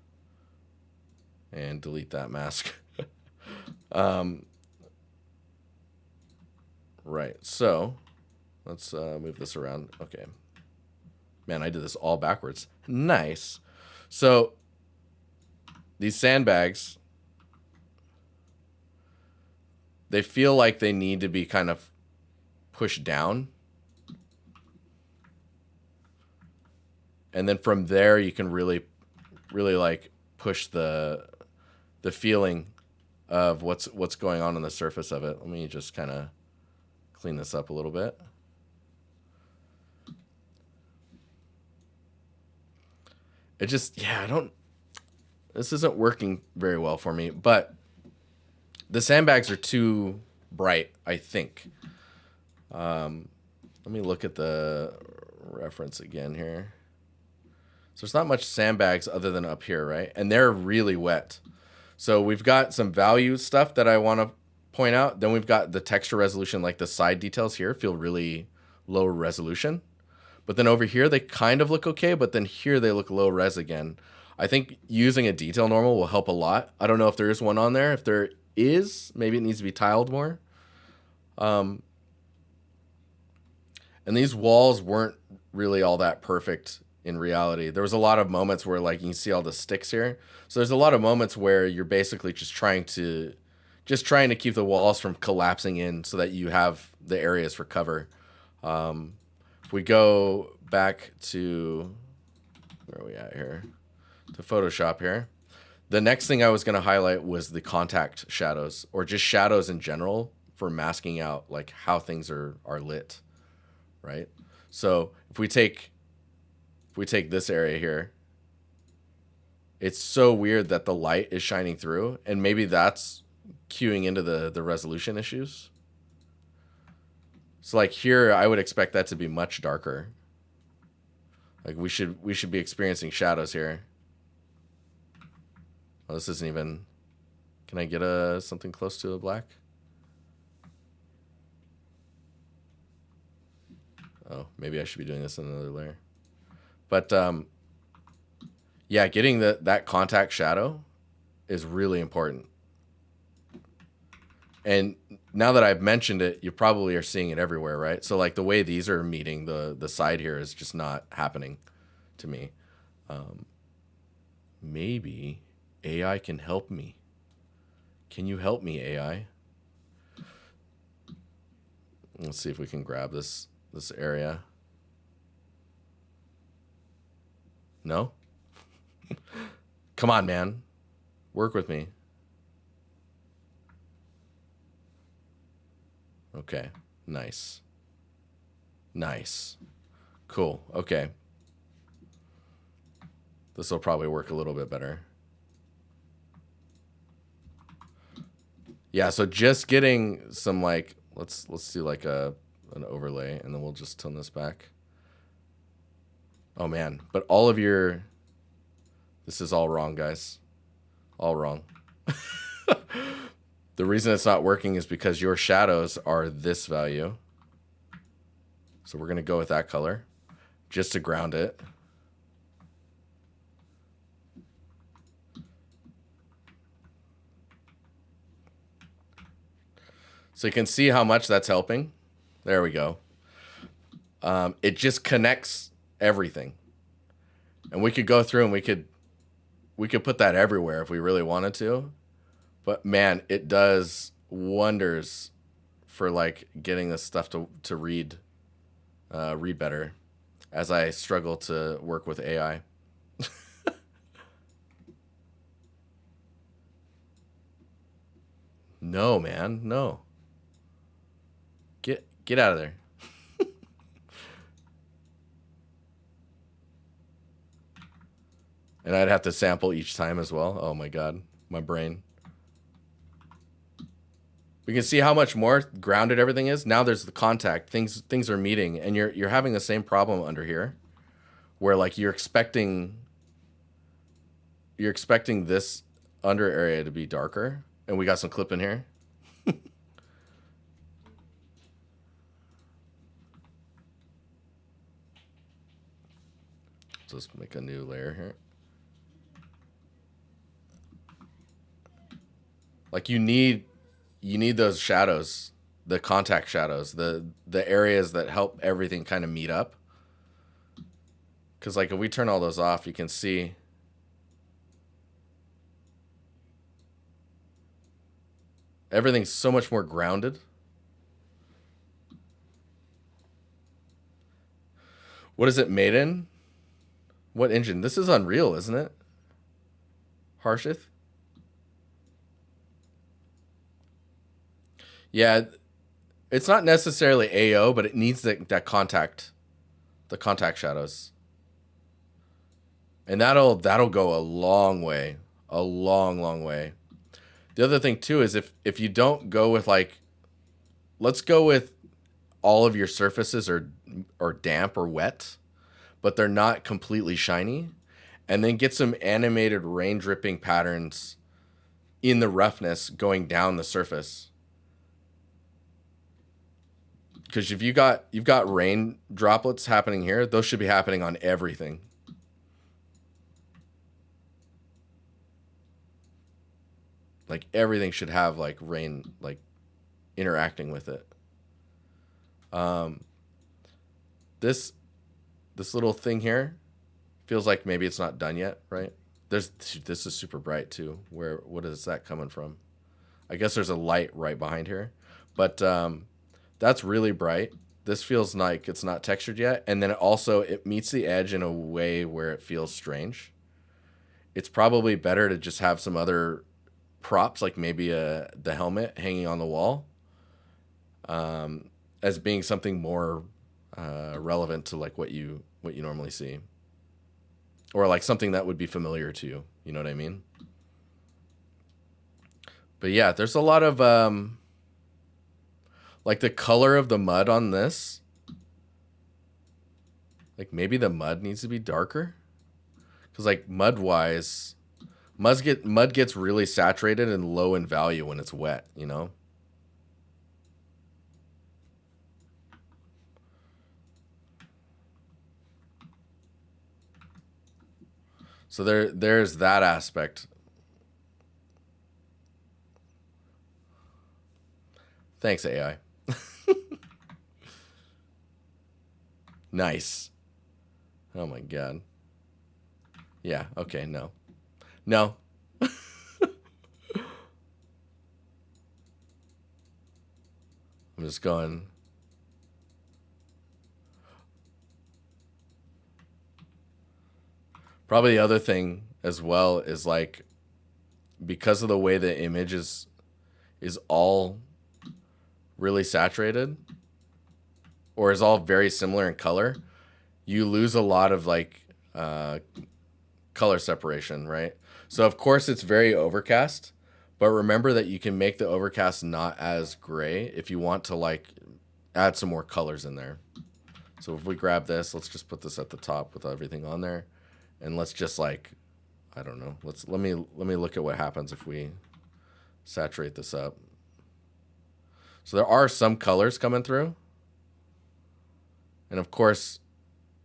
and delete that mask. Right. So let's move this around. Okay. Man, I did this all backwards. Nice. So these sandbags, they feel like they need to be kind of pushed down. And then from there, you can really like push the feeling of what's going on the surface of it. Let me just kind of clean this up a little bit. It just, yeah, this isn't working very well for me, but the sandbags are too bright, I think. Let me look at the reference again here. So there's not much sandbags other than up here, right? And they're really wet. So we've got some value stuff that I want to point out. Then we've got the texture resolution, like the side details here feel really low resolution. But then over here, they kind of look okay, but then here they look low res again. I think using a detail normal will help a lot. I don't know if there is one on there. If there is, maybe it needs to be tiled more. And these walls weren't really all that perfect in reality. There was a lot of moments where like you can see all the sticks here. So there's a lot of moments where you're basically just trying to keep the walls from collapsing in so that you have the areas for cover. If we go back to, where are we at here? To Photoshop here. The next thing I was going to highlight was the contact shadows, or just shadows in general for masking out like how things are lit, right? So if we take this area here, it's so weird that the light is shining through, and maybe that's cueing into the resolution issues. So like here, I would expect that to be much darker. Like we should be experiencing shadows here. Oh, this isn't even, can I get something close to a black? Oh, maybe I should be doing this in another layer. But yeah, getting that contact shadow is really important. And now that I've mentioned it, you probably are seeing it everywhere, right? So like the way these are meeting, the side here is just not happening to me. Maybe AI can help me. Can you help me, AI? Let's see if we can grab this area. No? Come on, man. Work with me. Okay. Nice. Nice. Cool. Okay. This will probably work a little bit better. Yeah, so just getting some like let's do like an overlay and then we'll just tone this back. Oh man, but all of your this is all wrong, guys. All wrong. The reason it's not working is because your shadows are this value. So we're going to go with that color just to ground it. So you can see how much that's helping. There we go. It just connects everything. And we could go through and we could put that everywhere if we really wanted to. But man, it does wonders for like getting this stuff to read better as I struggle to work with AI. No, man, no. Get out of there. And I'd have to sample each time as well. Oh my god, my brain. We can see how much more grounded everything is. Now there's the contact. Things are meeting, and you're having the same problem under here, where like you're expecting this under area to be darker, and we got some clip in here. Let's make a new layer here. Like you need those shadows, the contact shadows, the areas that help everything kind of meet up. Because like if we turn all those off, you can see everything's so much more grounded. What is it made in? What engine? This is Unreal, isn't it? Harshith? Yeah, it's not necessarily AO, but it needs that contact, the contact shadows. And that'll go a long way. A long way. The other thing too is if you don't go with like, let's go with all of your surfaces are damp or wet, but they're not completely shiny, and then get some animated rain dripping patterns in the roughness going down the surface. Because if you've got rain droplets happening here, those should be happening on everything. Like everything should have like rain like interacting with it. This little thing here feels like maybe it's not done yet, right? This is super bright too. What is that coming from? I guess there's a light right behind here, but that's really bright. This feels like it's not textured yet, and then it meets the edge in a way where it feels strange. It's probably better to just have some other props, like maybe the helmet hanging on the wall, as being something more relevant to like what you normally see, or like something that would be familiar to you. You know what I mean? But yeah, there's a lot of like the color of the mud on this. Like maybe the mud needs to be darker, because like mud gets really saturated and low in value when it's wet. You know. So there's that aspect. Thanks, AI. Nice. Oh my god. Yeah, okay, no. No. I'm just going. Probably the other thing as well is like because of the way the image is all really saturated or is all very similar in color, you lose a lot of like color separation, right? So of course it's very overcast, but remember that you can make the overcast not as gray if you want to like add some more colors in there. So if we grab this, let's just put this at the top with everything on there, and let's just like, I don't know. Let me look at what happens if we saturate this up. So there are some colors coming through, and of course,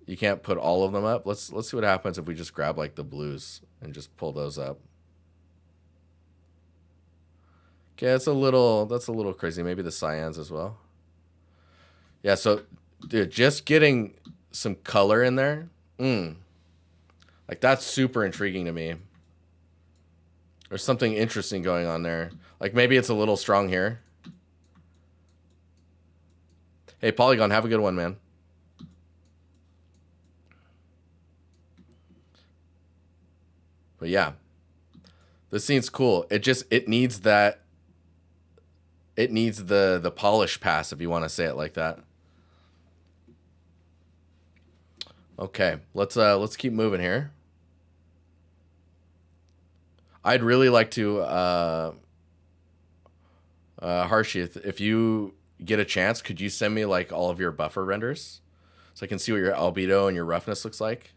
you can't put all of them up. Let's see what happens if we just grab like the blues and just pull those up. Okay, that's a little crazy. Maybe the cyans as well. Yeah, so dude, just getting some color in there, like that's super intriguing to me. There's something interesting going on there. Like maybe it's a little strong here. Hey, Polygon, have a good one, man. But yeah, this scene's cool. It needs that. It needs the polish pass if you want to say it like that. Okay, let's keep moving here. I'd really like to Harshi, if you get a chance, could you send me like all of your buffer renders so I can see what your albedo and your roughness looks like,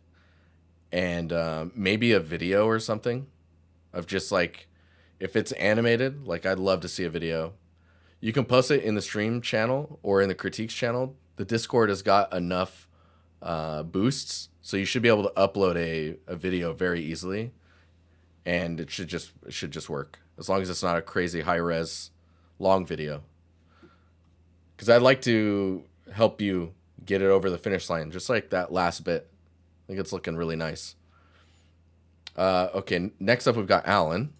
and maybe a video or something of just like if it's animated. Like I'd love to see a video. You can post it in the stream channel or in the critiques channel. The Discord has got enough boosts, so you should be able to upload a video very easily, and it should just work as long as it's not a crazy high res long video. Because I'd like to help you get it over the finish line, just like that last bit. I think it's looking really nice. Okay, next up we've got Alan.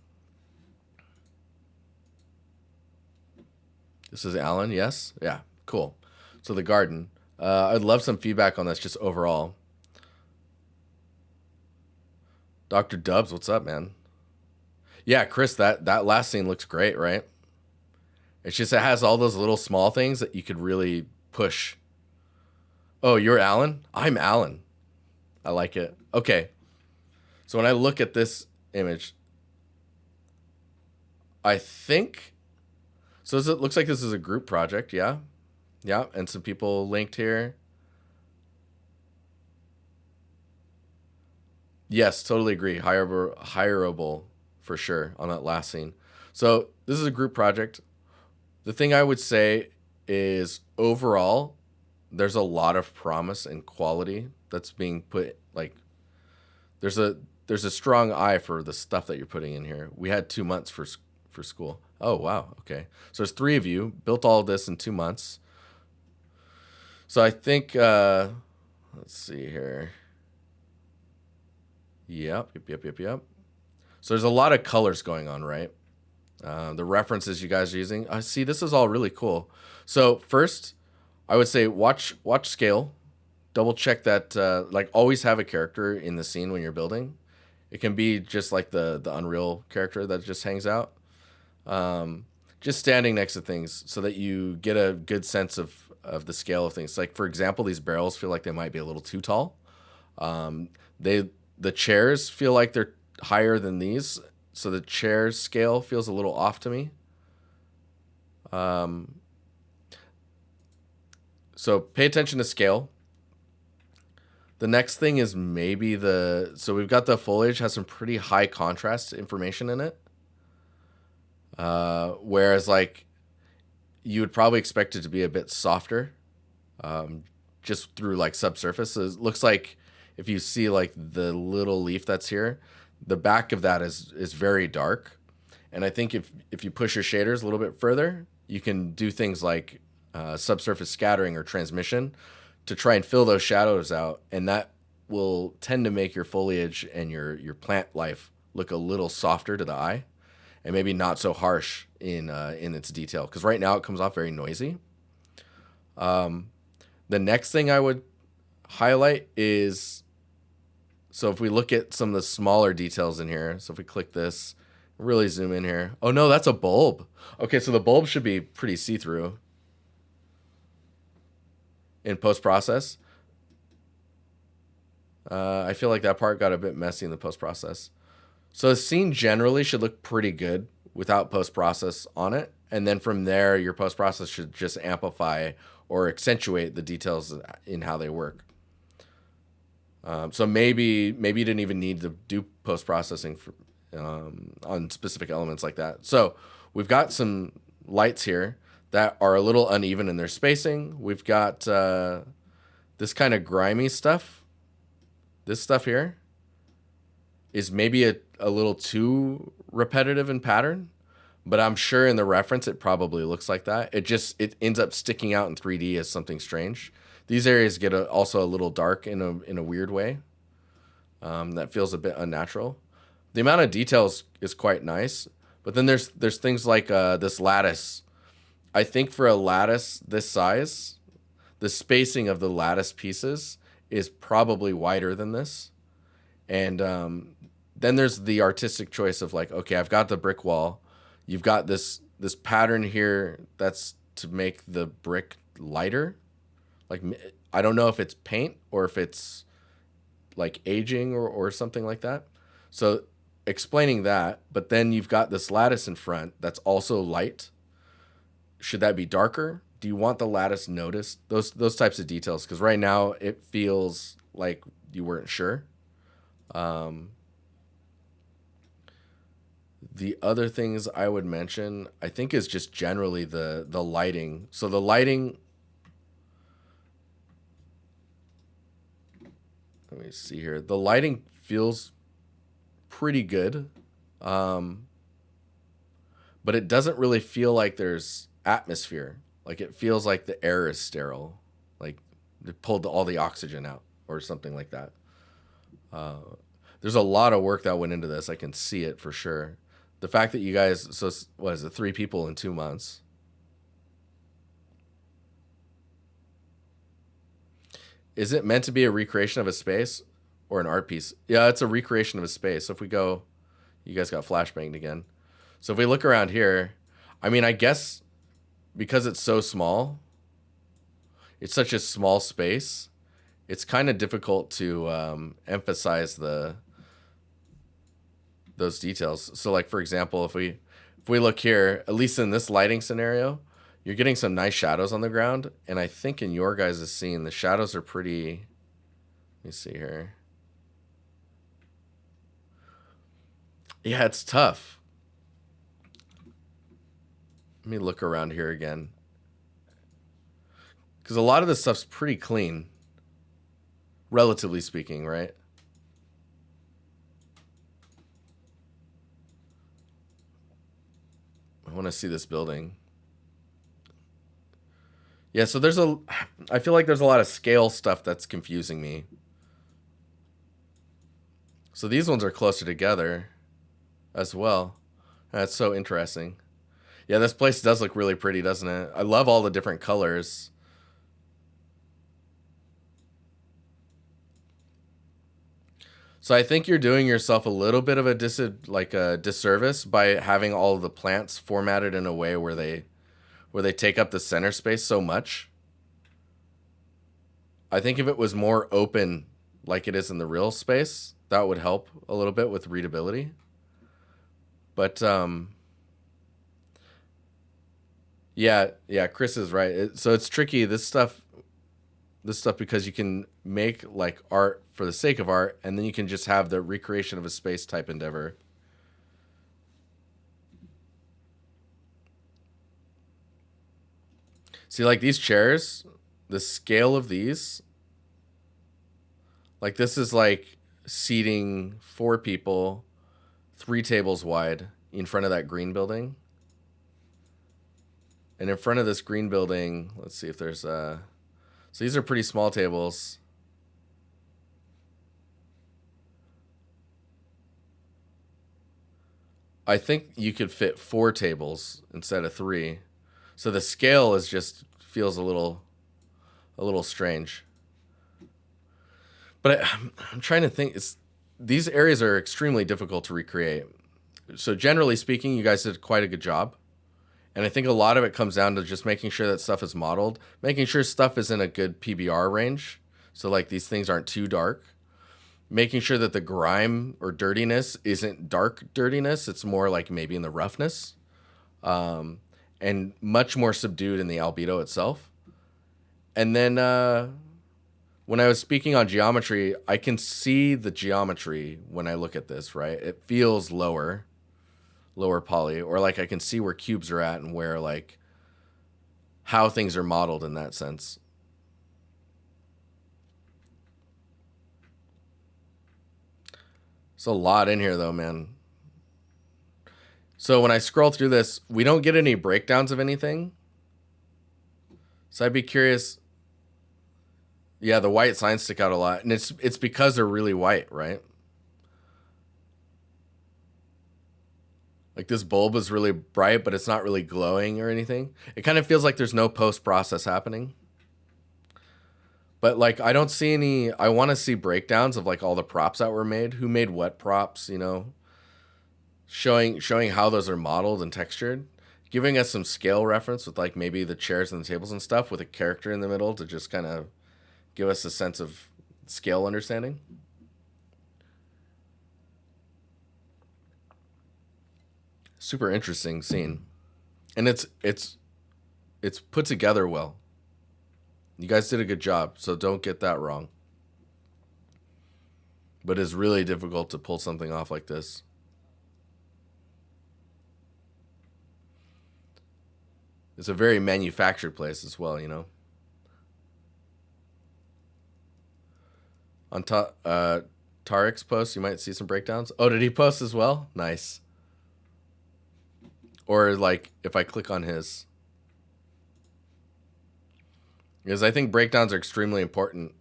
This is Alan, yes? Yeah, cool. So the garden. I'd love some feedback on this just overall. Dr. Dubs, what's up, man? Yeah, Chris, that last scene looks great, right? It's just it has all those little small things that you could really push. Oh, you're Alan? I'm Alan. I like it. Okay. So when I look at this image, I think so. It looks like this is a group project, yeah? Yeah, and some people linked here. Yes, totally agree. Hireable for sure on that last scene. So this is a group project. The thing I would say is overall, there's a lot of promise and quality that's being put. Like there's a strong eye for the stuff that you're putting in here. We had 2 months for school. Oh wow, okay. So there's 3 of you built all of this in 2 months. So I think let's see here. Yep. So there's a lot of colors going on, right? The references you guys are using. I see. This is all really cool. So first, I would say watch scale. Double check that. Like always have a character in the scene when you're building. It can be just like the Unreal character that just hangs out. Just standing next to things so that you get a good sense of the scale of things. Like for example, these barrels feel like they might be a little too tall. The chairs feel like they're higher than these, so the chair's scale feels a little off to me. So pay attention to scale. The next thing is maybe so we've got the foliage has some pretty high contrast information in it. Whereas like you would probably expect it to be a bit softer, just through like subsurface. So it looks like if you see like the little leaf that's here, the back of that is very dark. And I think if you push your shaders a little bit further, you can do things like subsurface scattering or transmission to try and fill those shadows out, and that will tend to make your foliage and your plant life look a little softer to the eye, and maybe not so harsh in its detail. Because right now it comes off very noisy. The next thing I would highlight is, so if we look at some of the smaller details in here, so if we click this, really zoom in here. Oh no, that's a bulb. Okay, so the bulb should be pretty see-through in post-process. I feel like that part got a bit messy in the post-process. So the scene generally should look pretty good without post-process on it. And then from there, your post-process should just amplify or accentuate the details in how they work. So maybe you didn't even need to do post-processing for, on specific elements like that. So we've got some lights here that are a little uneven in their spacing. We've got this kind of grimy stuff. This stuff here is maybe a little too repetitive in pattern, but I'm sure in the reference it probably looks like that. It ends up sticking out in 3D as something strange. These areas get also a little dark in a weird way. That feels a bit unnatural. The amount of details is quite nice, but then there's things like this lattice. I think for a lattice this size, the spacing of the lattice pieces is probably wider than this. And then there's the artistic choice of like, okay, I've got the brick wall. You've got this pattern here that's to make the brick lighter. Like, I don't know if it's paint or if it's like aging or something like that. So explaining that, but then you've got this lattice in front that's also light. Should that be darker? Do you want the lattice noticed? Those types of details, because right now it feels like you weren't sure. The other things I would mention, I think, is just generally the lighting. So the lighting, let me see here. The lighting feels pretty good, but it doesn't really feel like there's atmosphere. Like it feels like the air is sterile, like they pulled all the oxygen out or something like that. There's a lot of work that went into this. I can see it for sure. The fact that you guys, so what is it, 3 people in 2 months? Is it meant to be a recreation of a space or an art piece? Yeah, it's a recreation of a space. So if we go, you guys got flashbanged again. So if we look around here, I mean, I guess because it's so small, it's such a small space, it's kind of difficult to emphasize those details. So like, for example, if we look here, at least in this lighting scenario, you're getting some nice shadows on the ground. And I think in your guys' scene, the shadows are pretty, let me see here. Yeah, it's tough. Let me look around here again. Because a lot of this stuff's pretty clean, relatively speaking, right? I want to see this building. Yeah, so I feel like there's a lot of scale stuff that's confusing me. So these ones are closer together as well. That's so interesting. Yeah, this place does look really pretty, doesn't it? I love all the different colors. So I think you're doing yourself a little bit of a disservice by having all of the plants formatted in a way where they take up the center space so much. I think if it was more open like it is in the real space, that would help a little bit with readability. But yeah, Chris is right. So it's tricky, this stuff, because you can make like art for the sake of art, and then you can just have the recreation of a space type endeavor. See, like these chairs, the scale of these, like this is like seating 4 people, 3 tables wide in front of that green building. And in front of this green building, let's see if there's so these are pretty small tables. I think you could fit 4 tables instead of 3. So the scale is just feels a little strange. But I'm trying to think. These areas are extremely difficult to recreate. So generally speaking, you guys did quite a good job. And I think a lot of it comes down to just making sure that stuff is modeled, making sure stuff is in a good PBR range. So like these things aren't too dark. Making sure that the grime or dirtiness isn't dark dirtiness. It's more like maybe in the roughness. And much more subdued in the albedo itself. And then when I was speaking on geometry, I can see the geometry when I look at this, right? It feels lower poly, or like I can see where cubes are at and where like how things are modeled in that sense. There's a lot in here though, man. So when I scroll through this, we don't get any breakdowns of anything. So I'd be curious. Yeah, the white signs stick out a lot, and it's because they're really white, right? Like this bulb is really bright, but it's not really glowing or anything. It kind of feels like there's no post-process happening. But like I don't see any. I want to see breakdowns of like all the props that were made. Who made what props, you know? Showing how those are modeled and textured. Giving us some scale reference with like maybe the chairs and the tables and stuff with a character in the middle to just kind of give us a sense of scale understanding. Super interesting scene. And it's put together well. You guys did a good job, so don't get that wrong. But it's really difficult to pull something off like this. It's a very manufactured place as well, you know. On Tarek's post, you might see some breakdowns. Oh, did he post as well? Nice. Or like if I click on his, because I think breakdowns are extremely important.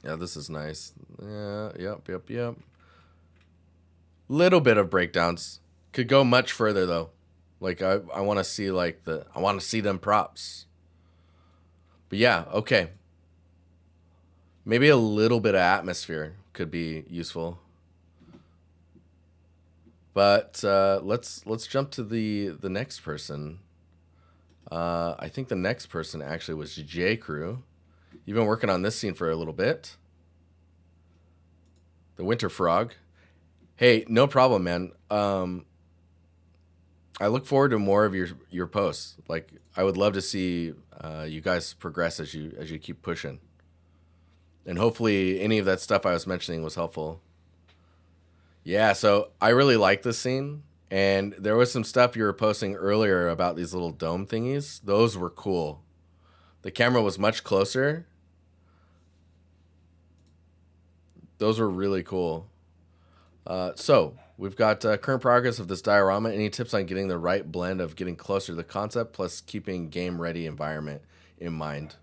Yeah, this is nice. Yeah, yep. Little bit of breakdowns. Could go much further though. Like I want to see like I want to see them props. But yeah, okay. Maybe a little bit of atmosphere could be useful. But let's jump to the next person. I think the next person actually was J Crew. You've been working on this scene for a little bit. The Winter Frog. Hey, no problem, man. I look forward to more of your posts. Like I would love to see you guys progress as you keep pushing. And hopefully any of that stuff I was mentioning was helpful. Yeah, so I really like this scene. And there was some stuff you were posting earlier about these little dome thingies. Those were cool. The camera was much closer. Those were really cool. So we've got current progress of this diorama. Any tips on getting the right blend of getting closer to the concept plus keeping game ready environment in mind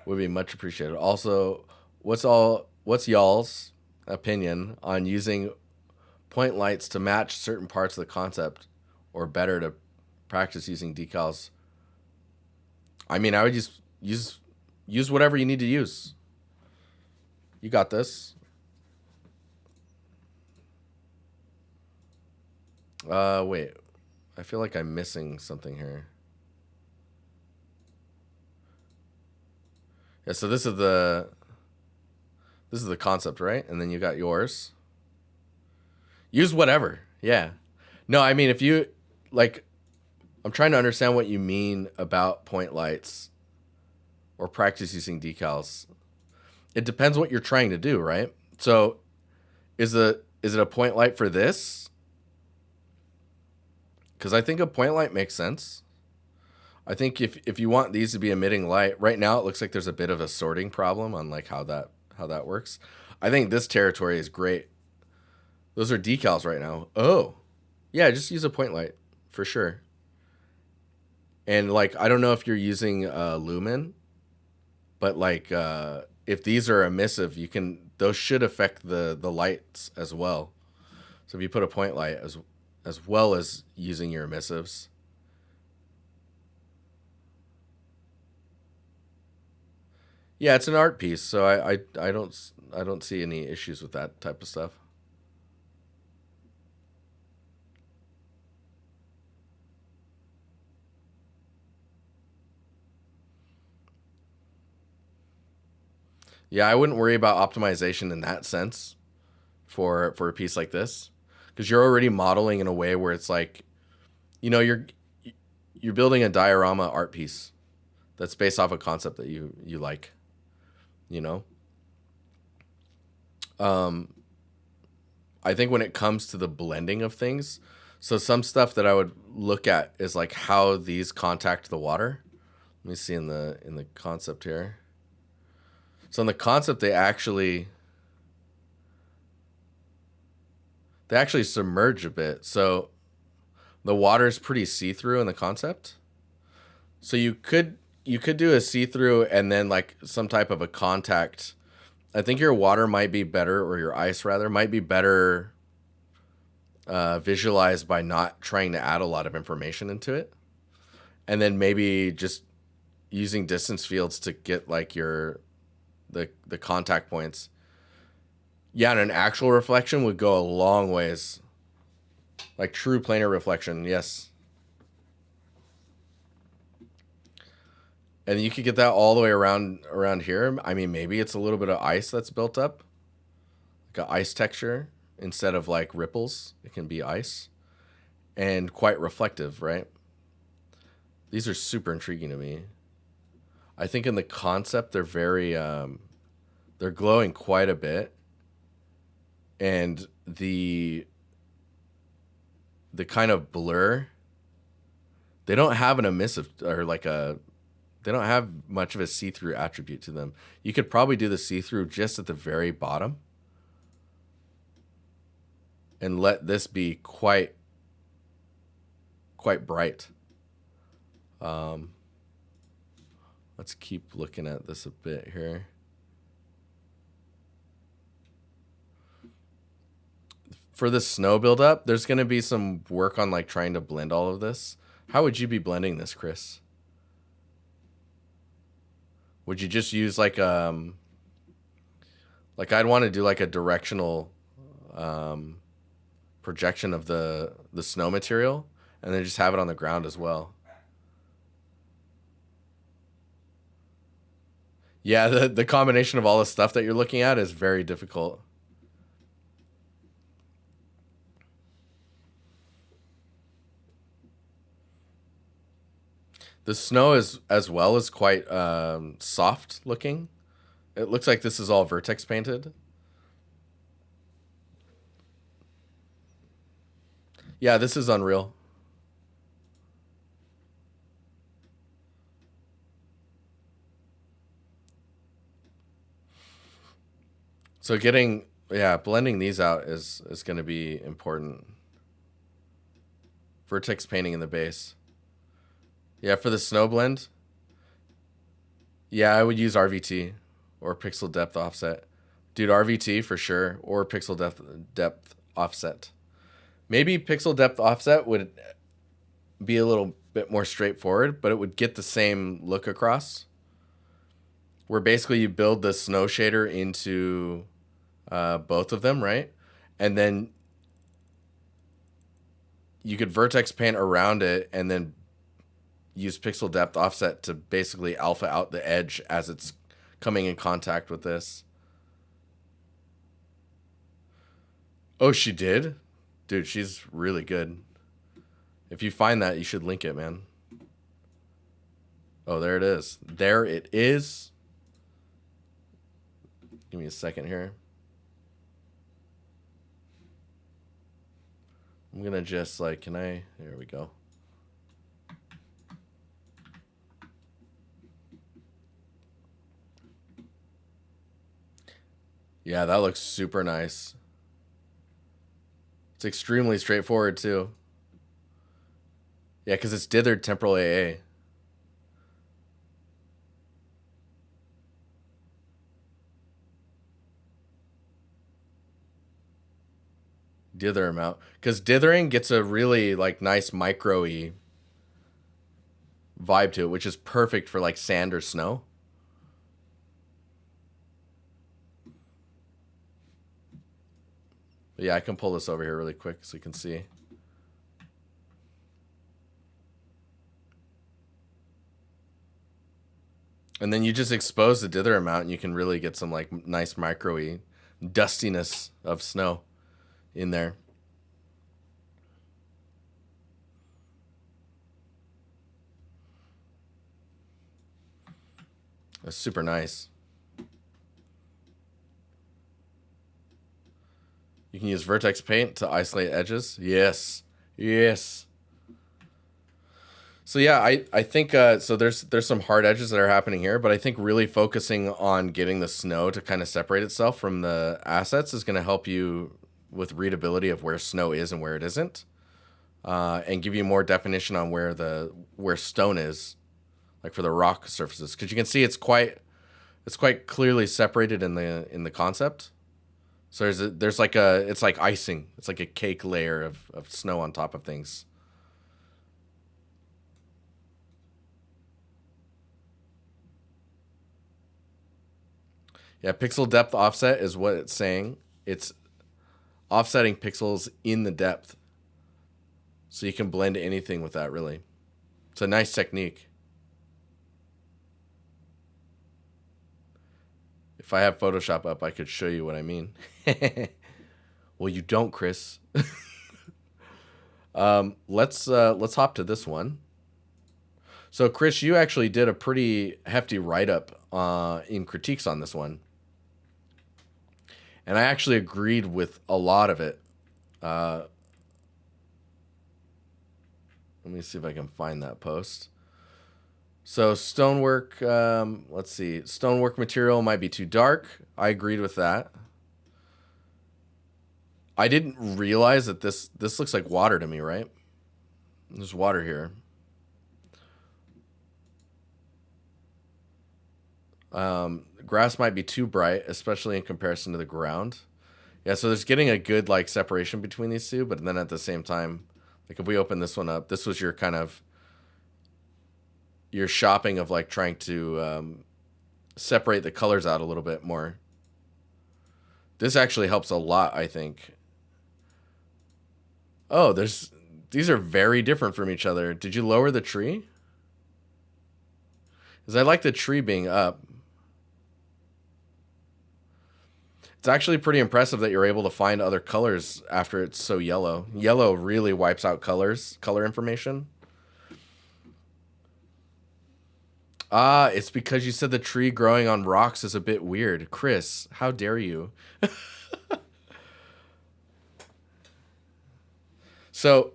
would be much appreciated. Also, what's y'all's opinion on using point lights to match certain parts of the concept, or better to practice using decals? I mean, I would just use whatever you need to use. You got this. Wait. I feel like I'm missing something here. Yeah, so this is the concept, right? And then you got yours. Use whatever. Yeah. No, I mean if you like I'm trying to understand what you mean about point lights or practice using decals. It depends what you're trying to do, right? So is it a point light for this? Because I think a point light makes sense. I think if you want these to be emitting light, right now it looks like there's a bit of a sorting problem on like how that works. I think this territory is great. Those are decals right now. Oh, yeah, just use a point light for sure. And like, I don't know if you're using Lumen, but like, if these are emissive, those should affect the lights as well. So if you put a point light as well as using your emissives. Yeah, it's an art piece, so I don't see any issues with that type of stuff. Yeah, I wouldn't worry about optimization in that sense for a piece like this, because you're already modeling in a way where it's like, you know, you're building a diorama art piece that's based off a concept that you like, you know. Um, I think when it comes to the blending of things, so some stuff that I would look at is like how these contact the water. Let me see in the concept here. So in the concept, they actually submerge a bit. So the water is pretty see through in the concept. So you could do a see through and then like some type of a contact. I think your water might be better, or your ice rather, might be better visualized by not trying to add a lot of information into it, and then maybe just using distance fields to get like the contact points. Yeah, and an actual reflection would go a long ways. Like true planar reflection, yes. And you could get that all the way around here. I mean, maybe it's a little bit of ice that's built up, like an ice texture instead of like ripples. It can be ice and quite reflective, right? These are super intriguing to me. I think in the concept they're glowing quite a bit, and the kind of blur, they don't have an emissive or like a they don't have much of a see-through attribute to them. You could probably do the see-through just at the very bottom and let this be quite bright. Um, let's keep looking at this a bit here. For the snow buildup, there's going to be some work on like trying to blend all of this. How would you be blending this, Chris? Would you just use like I'd want to do like a directional um, projection of the snow material, and then just have it on the ground as well. Yeah, the combination of all the stuff that you're looking at is very difficult. The snow is as well as quite soft looking. It looks like this is all vertex painted. Yeah, this is Unreal. So blending these out is going to be important. Vertex painting in the base. Yeah, for the snow blend, yeah, I would use RVT or pixel depth offset. Dude, RVT for sure, or pixel depth offset. Maybe pixel depth offset would be a little bit more straightforward, but it would get the same look across. Where basically you build the snow shader into both of them, right? And then you could vertex paint around it and then use pixel depth offset to basically alpha out the edge as it's coming in contact with this. Oh, she did? Dude, she's really good. If you find that, you should link it, man. Oh, there it is. There it is. Give me a second here. I'm going to just like, there we go. Yeah, that looks super nice. It's extremely straightforward too. Yeah, because it's dithered temporal AA. Dither amount. Because dithering gets a really like nice micro-y vibe to it, which is perfect for like sand or snow. But yeah, I can pull this over here really quick so you can see. And then you just expose the dither amount and you can really get some like nice micro-y dustiness of snow in there. That's super nice. You can use vertex paint to isolate edges. Yes. Yes. So yeah, I think so there's some hard edges that are happening here, but I think really focusing on getting the snow to kind of separate itself from the assets is going to help you with readability of where snow is and where it isn't, and give you more definition on where stone is, like for the rock surfaces, because you can see it's quite clearly separated in the concept. So there's like it's like icing, it's like a cake layer of snow on top of things. Yeah, pixel depth offset is what it's saying. It's offsetting pixels in the depth. So you can blend anything with that, really. It's a nice technique. If I have Photoshop up, I could show you what I mean. Well, you don't, Chris. Let's hop to this one. So, Chris, you actually did a pretty hefty write-up in critiques on this one. And I actually agreed with a lot of it. Let me see if I can find that post. So stonework, let's see. Stonework material might be too dark. I agreed with that. I didn't realize that this looks like water to me, right? There's water here. Grass might be too bright, especially in comparison to the ground. Yeah, so there's getting a good like separation between these two, but then at the same time, like if we open this one up, this was your kind of your shopping of like trying to separate the colors out a little bit more. This actually helps a lot, I think. Oh, these are very different from each other. Did you lower the tree? Because I like the tree being up. It's actually pretty impressive that you're able to find other colors after it's so yellow. Yellow really wipes out color information. Ah, it's because you said the tree growing on rocks is a bit weird. Chris, how dare you? So,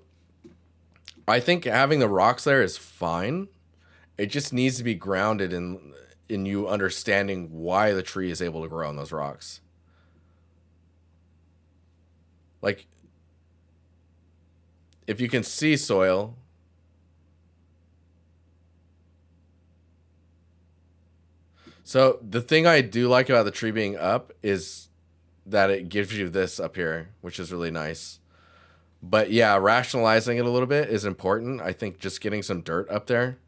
I think having the rocks there is fine. It just needs to be grounded in you understanding why the tree is able to grow on those rocks. Like, if you can see soil, so the thing I do like about the tree being up is that it gives you this up here, which is really nice. But yeah, rationalizing it a little bit is important. I think just getting some dirt up there.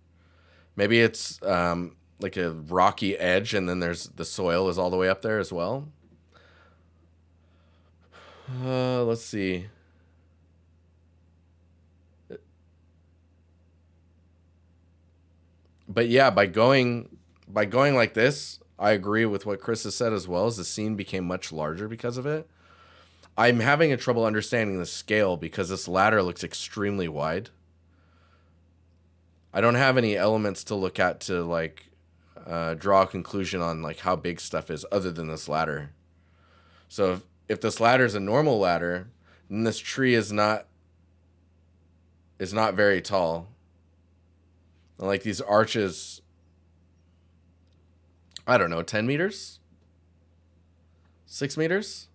Maybe it's like a rocky edge, and then there's the soil is all the way up there as well. Let's see. But yeah, by going like this, I agree with what Chris has said as well. As the scene became much larger because of it. I'm having a trouble understanding the scale because this ladder looks extremely wide. I don't have any elements to look at to like draw a conclusion on like how big stuff is other than this ladder. So if this ladder is a normal ladder, then this tree is not very tall. And like these arches, I don't know, 10 meters? 6 meters?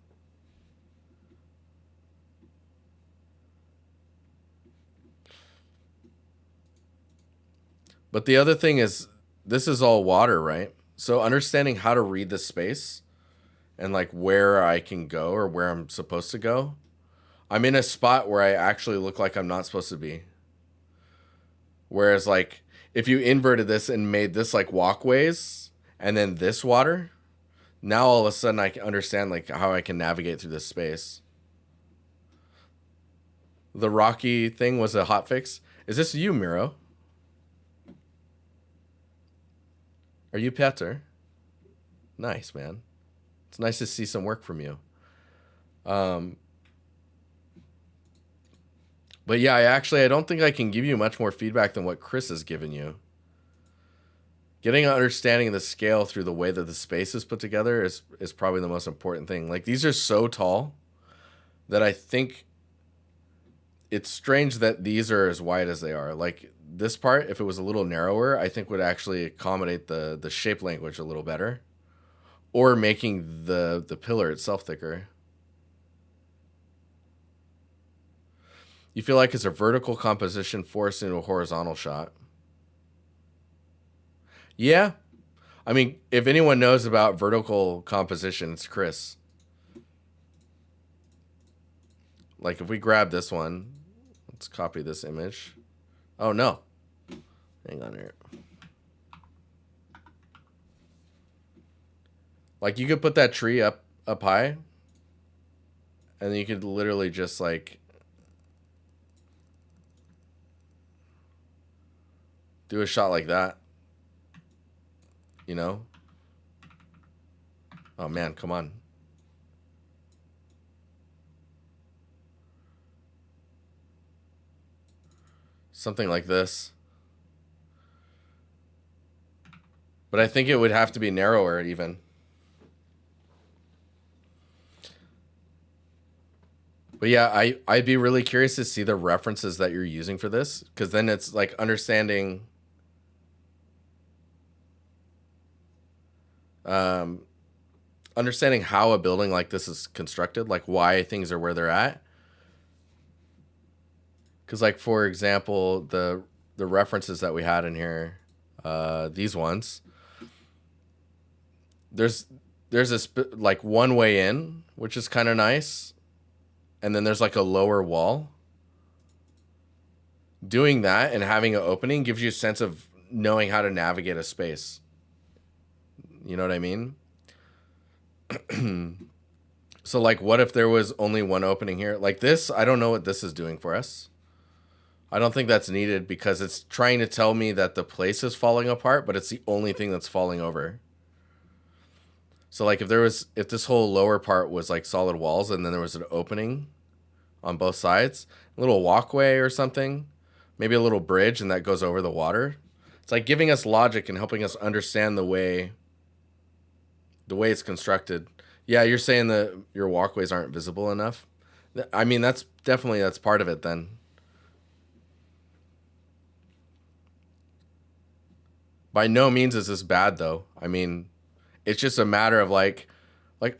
But the other thing is, this is all water, right? So understanding how to read the space and like where I can go or where I'm supposed to go, I'm in a spot where I actually look like I'm not supposed to be. Whereas like if you inverted this and made this like walkways and then this water, now all of a sudden I can understand like how I can navigate through this space. The rocky thing was a hotfix. Is this you, Miro? Are you Petter? Nice, man. It's nice to see some work from you. But yeah, I don't think I can give you much more feedback than what Chris has given you. Getting an understanding of the scale through the way that the space is put together is probably the most important thing. Like these are so tall that I think it's strange that these are as wide as they are. Like this part, if it was a little narrower, I think would actually accommodate the shape language a little better, or making the pillar itself thicker. You feel like it's a vertical composition forced into a horizontal shot. Yeah. I mean, if anyone knows about vertical composition, it's Chris. Like if we grab this one, let's copy this image. Oh no. Hang on here. Like you could put that tree up high, and then you could literally just like do a shot like that. You know? Oh man, come on. Something like this. But I think it would have to be narrower even. But yeah, I'd be really curious to see the references that you're using for this, because then it's like understanding understanding how a building like this is constructed, like why things are where they're at. Because like for example, the references that we had in here, these ones, there's like one way in, which is kind of nice, and then there's like a lower wall. Doing that and having an opening gives you a sense of knowing how to navigate a space. You know what I mean? So like what if there was only one opening here? Like this, I don't know what this is doing for us. I don't think that's needed because it's trying to tell me that the place is falling apart, but it's the only thing that's falling over. So like if this whole lower part was like solid walls and then there was an opening on both sides, a little walkway or something, maybe a little bridge, and that goes over the water. It's like giving us logic and helping us understand the way it's constructed. Yeah, you're saying that your walkways aren't visible enough. I mean, that's part of it then. By no means is this bad though. I mean, it's just a matter of like,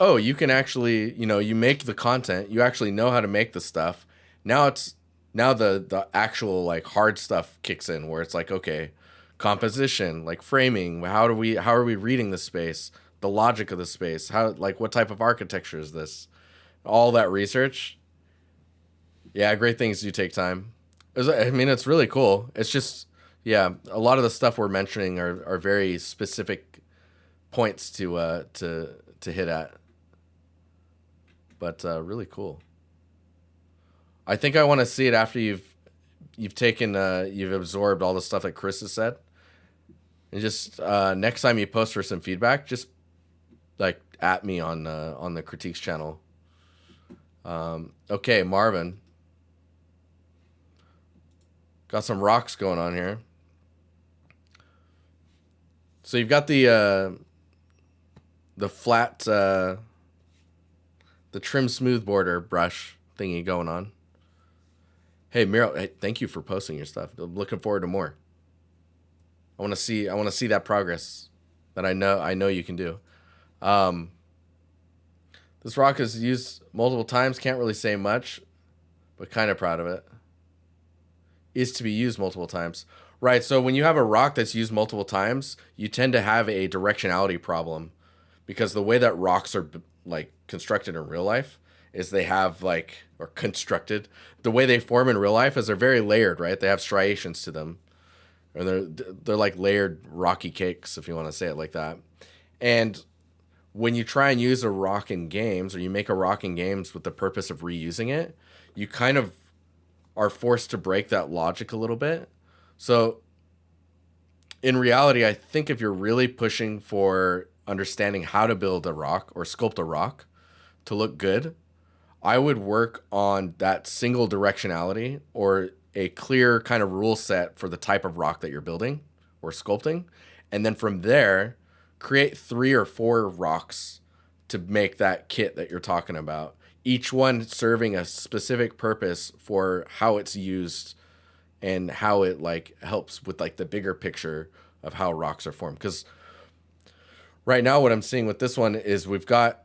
oh, you can actually, you make the content, you actually know how to make the stuff. Now the actual like hard stuff kicks in where it's like, okay, composition, like framing, how are we reading the space, the logic of the space, how, like, what type of architecture is this, all that research. Yeah, great things do take time. I mean, it's really cool. It's just, yeah, a lot of the stuff we're mentioning are very specific points to hit at, but really cool. I think I want to see it after you've taken you've absorbed all the stuff that Chris has said, and just next time you post for some feedback, just like at me on the critiques channel. Okay, Marvin, got some rocks going on here. So you've got the flat the trim smooth border brush thingy going on. Hey Miro, hey, thank you for posting your stuff. I'm looking forward to more. I want to see that progress that I know you can do. This rock is used multiple times. Can't really say much, but kind of proud of it. Is to be used multiple times. Right, so when you have a rock that's used multiple times, you tend to have a directionality problem because the way that rocks are like constructed in real life, is they have like, or constructed, the way they form in real life is they're very layered, right? They have striations to them, or they're like layered rocky cakes, if you want to say it like that. And when you try and use a rock in games, or you make a rock in games with the purpose of reusing it, you kind of are forced to break that logic a little bit. So in reality, I think if you're really pushing for understanding how to build a rock or sculpt a rock to look good, I would work on that single directionality or a clear kind of rule set for the type of rock that you're building or sculpting. And then from there, create 3 or 4 rocks to make that kit that you're talking about. Each one serving a specific purpose for how it's used and how it like helps with like the bigger picture of how rocks are formed. Because right now what I'm seeing with this one is we've got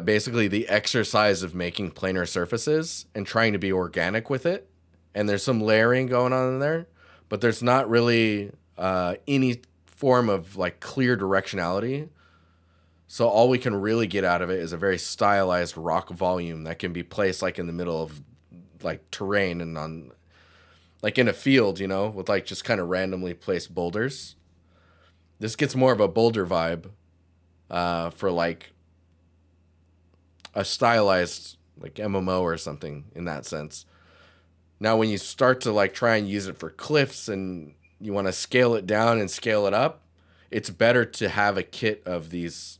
basically the exercise of making planar surfaces and trying to be organic with it. And there's some layering going on in there, but there's not really any form of like clear directionality. So all we can really get out of it is a very stylized rock volume that can be placed like in the middle of like terrain and on like in a field, you know, with like just kind of randomly placed boulders. This gets more of a boulder vibe for like a stylized like MMO or something in that sense. Now, when you start to like try and use it for cliffs and you want to scale it down and scale it up, it's better to have a kit of these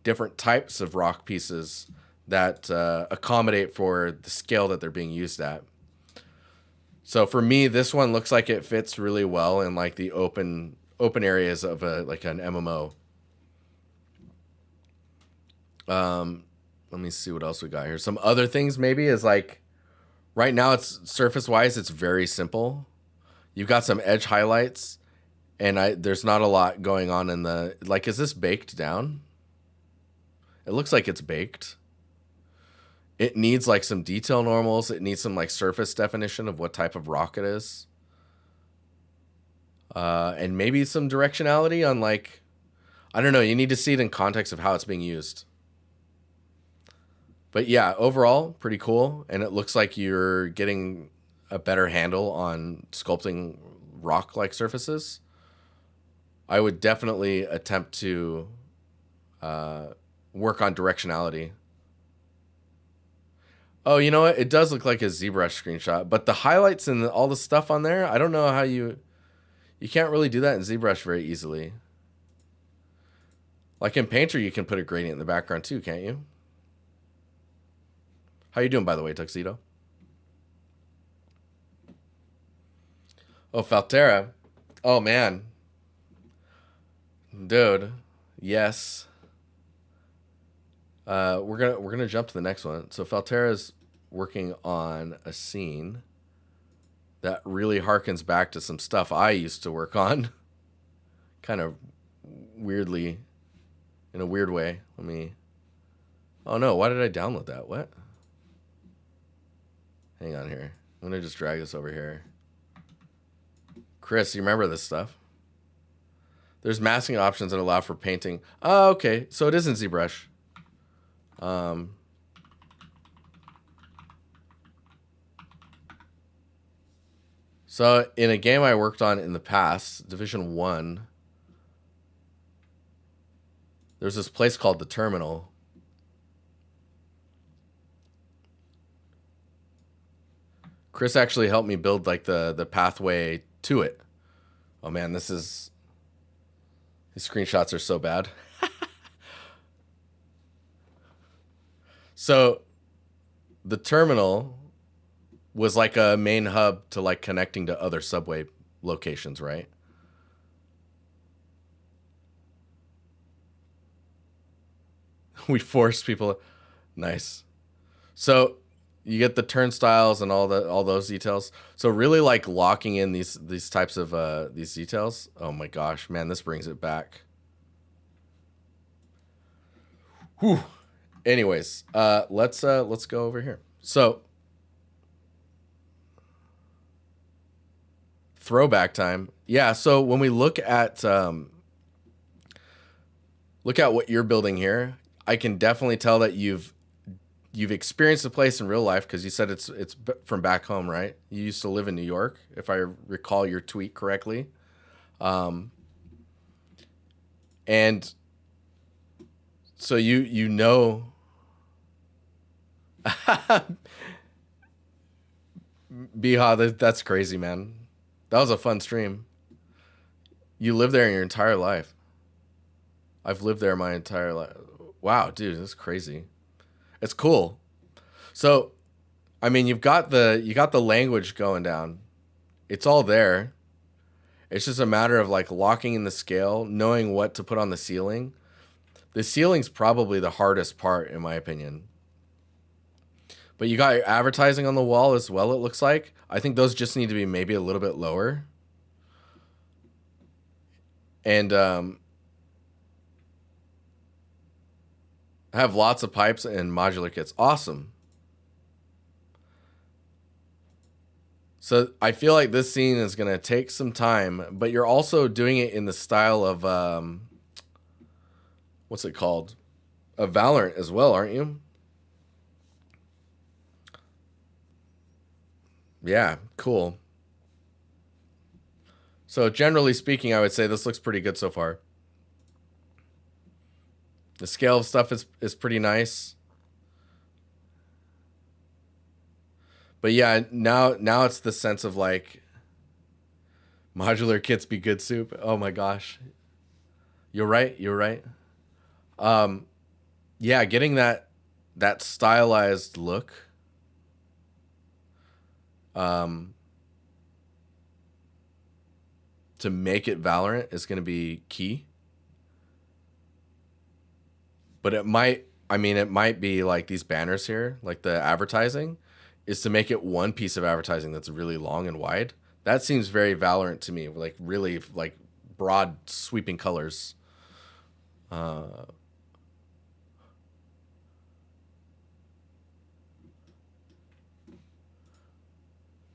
different types of rock pieces that accommodate for the scale that they're being used at. So for me, this one looks like it fits really well in like the open areas of a like an MMO. Let me see what else we got here. Some other things maybe is like right now it's surface wise, it's very simple. You've got some edge highlights and there's not a lot going on in the, like, is this baked down? It looks like it's baked. It needs like some detail normals. It needs some like surface definition of what type of rock it is. And maybe some directionality on like, I don't know. You need to see it in context of how it's being used. But yeah, overall, pretty cool. And it looks like you're getting a better handle on sculpting rock-like surfaces. I would definitely attempt to work on directionality. Oh, you know what? It does look like a ZBrush screenshot, but the highlights and all the stuff on there, I don't know how you can't really do that in ZBrush very easily. Like in Painter, you can put a gradient in the background too, can't you? How you doing, by the way, Tuxedo? Oh, Faltera. Oh, man. Dude. Yes. We're gonna jump to the next one. So Faltera's working on a scene that really harkens back to some stuff I used to work on. Kind of weirdly, in a weird way. Let me... Oh, no. Why did I download that? What? Hang on here. I'm going to just drag this over here. Chris, you remember this stuff? There's masking options that allow for painting. Oh, okay. So it is in ZBrush. So in a game I worked on in the past, Division 1, there's this place called The Terminal. Chris actually helped me build like the pathway to it. Oh man, his screenshots are so bad. So the terminal was like a main hub to like connecting to other subway locations, right? We force people. Nice. So you get the turnstiles and all those details. So really like locking in these types of these details. Oh my gosh, man, this brings it back. Whew. Anyways, let's go over here. So throwback time. Yeah, so when we look at what you're building here, I can definitely tell that you've you've experienced the place in real life because you said from back home, right? You used to live in New York, if I recall your tweet correctly. Um, and so you know, Biha, that's crazy, man. That was a fun stream. You lived there your entire life. I've lived there my entire life. Wow, dude, that's crazy. It's cool. So, I mean, you got the language going down. It's all there. It's just a matter of like locking in the scale, knowing what to put on the ceiling. The ceiling's probably the hardest part, in my opinion. But you got your advertising on the wall as well, it looks like. I think those just need to be maybe a little bit lower. And have lots of pipes and modular kits. Awesome. So I feel like this scene is going to take some time, but you're also doing it in the style of, what's it called? A Valorant as well, aren't you? Yeah, cool. So generally speaking, I would say this looks pretty good so far. The scale of stuff is pretty nice. But yeah, now it's the sense of like modular kits be good soup. Oh my gosh. You're right. You're right. Um yeah, getting that stylized look um to make it Valorant is going to be key. But it might be like these banners here, like the advertising is to make it one piece of advertising that's really long and wide. That seems very Valorant to me, like really like broad sweeping colors. Uh,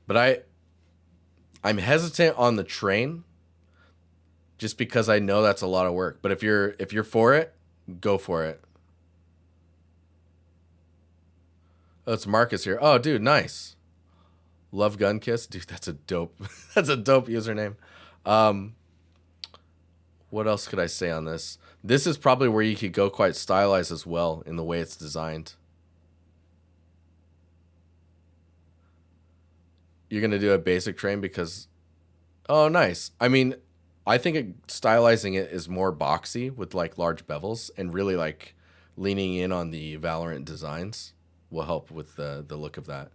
but I'm hesitant on the train just because I know that's a lot of work. But if you're for it, go for it. Oh, it's Marcus here. Oh, dude, nice. Love Gun Kiss, dude. That's a dope. That's a dope username. Um, what else could I say on this? This is probably where you could go quite stylized as well in the way it's designed. You're gonna do a basic train because, oh, nice. I mean, I think stylizing it is more boxy with like large bevels and really like leaning in on the Valorant designs will help with the look of that.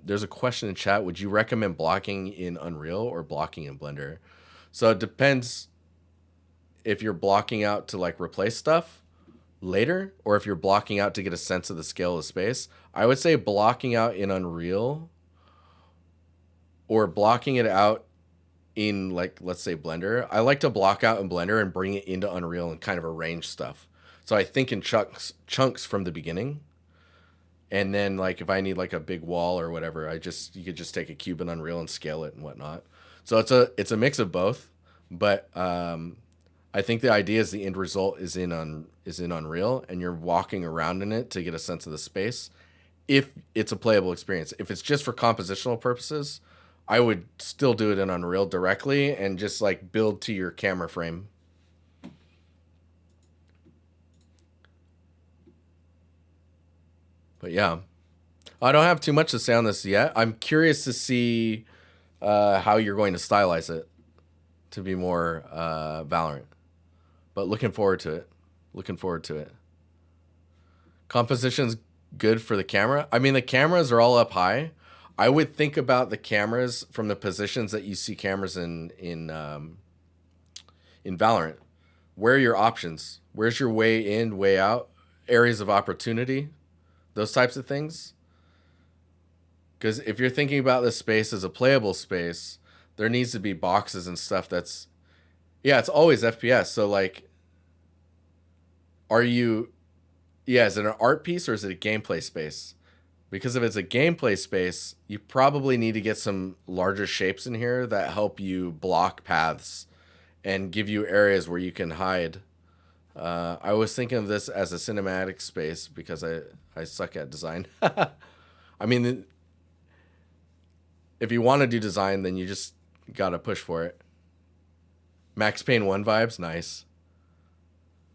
There's a question in chat. Would you recommend blocking in Unreal or blocking in Blender? So it depends if you're blocking out to like replace stuff later or if you're blocking out to get a sense of the scale of space. I would say blocking out in Unreal or blocking it out in like, let's say Blender. I like to block out in Blender and bring it into Unreal and kind of arrange stuff. So I think in chunks from the beginning. And then like if I need like a big wall or whatever, you could just take a cube in Unreal and scale it and whatnot. So it's a mix of both, but I think the idea is the end result is in Unreal and you're walking around in it to get a sense of the space. If it's a playable experience, if it's just for compositional purposes, I would still do it in Unreal directly and just like build to your camera frame. But yeah, I don't have too much to say on this yet. I'm curious to see how you're going to stylize it to be more Valorant. But looking forward to it. Looking forward to it. Composition's good for the camera. I mean, the cameras are all up high. I would think about the cameras from the positions that you see cameras in Valorant. Where are your options? Where's your way in, way out? Areas of opportunity? Those types of things. Because if you're thinking about this space as a playable space, there needs to be boxes and stuff that's... Yeah, it's always FPS. So, like, are you... Yeah, is it an art piece or is it a gameplay space? Because if it's a gameplay space, you probably need to get some larger shapes in here that help you block paths and give you areas where you can hide I was thinking of this as a cinematic space because I suck at design. I mean, if you want to do design, then you just gotta push for it. Max Payne 1 vibes, nice.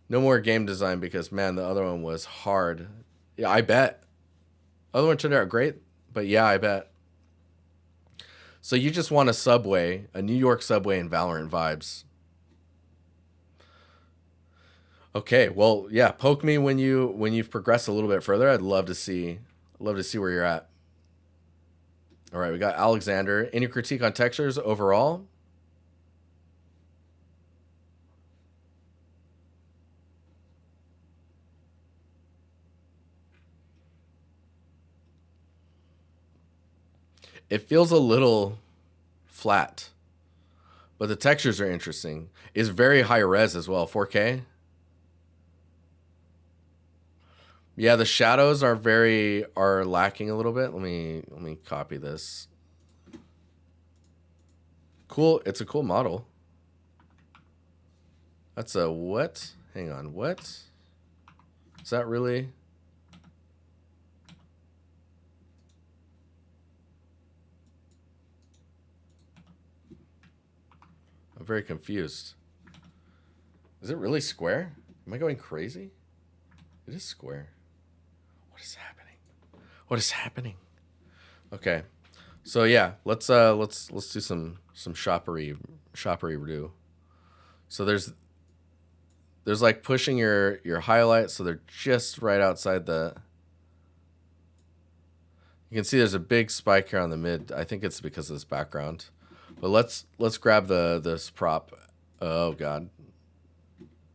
No more game design because man, the other one was hard. Yeah, I bet. Other one turned out great, but yeah, I bet. So you just want a subway, a New York subway and Valorant vibes. Okay, well, yeah, poke me when you've progressed a little bit further. I'd love to see where you're at. All right, we got Alexander. Any critique on textures overall? It feels a little flat, but the textures are interesting. It's very high res as well, 4K. Yeah, the shadows are lacking a little bit. Let me copy this. Cool. It's a cool model. That's a what? Hang on. What? Is that really? I'm very confused. Is it really square? Am I going crazy? It is square. What is happening? What is happening? Okay. So yeah, let's do some shoppery do. So there's like pushing your highlights so they're just right outside the. You can see there's a big spike here on the mid. I think it's because of this background. But let's grab this prop. Oh god.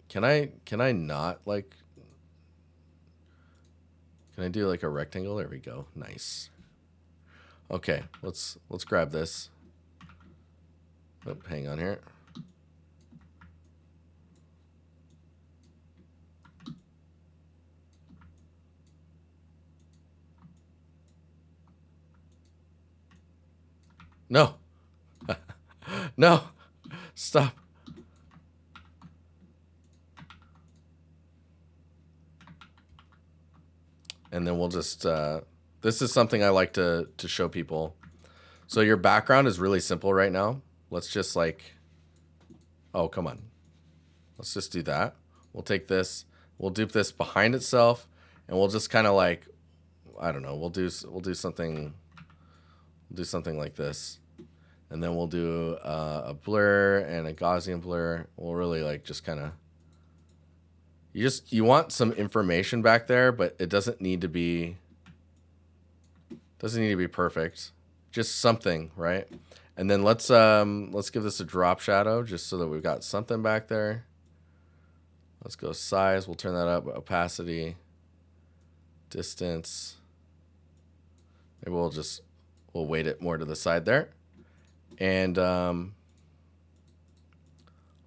Can I not like can I do like a rectangle? There we go. Nice. Okay, let's grab this. Oh, hang on here. No. No. Stop. And then we'll just this is something I like to show people. So your background is really simple right now. Let's just like oh, come on. Let's just do that. We'll take this, we'll dupe this behind itself, and we'll just kind of like I don't know, we'll do something like this. And then we'll do a blur and a Gaussian blur. We'll really like just kind of you want some information back there, but it doesn't need to be perfect. Just something, right? And then let's give this a drop shadow just so that we've got something back there. Let's go size. We'll turn that up. Opacity, distance. Maybe we'll weight it more to the side there. And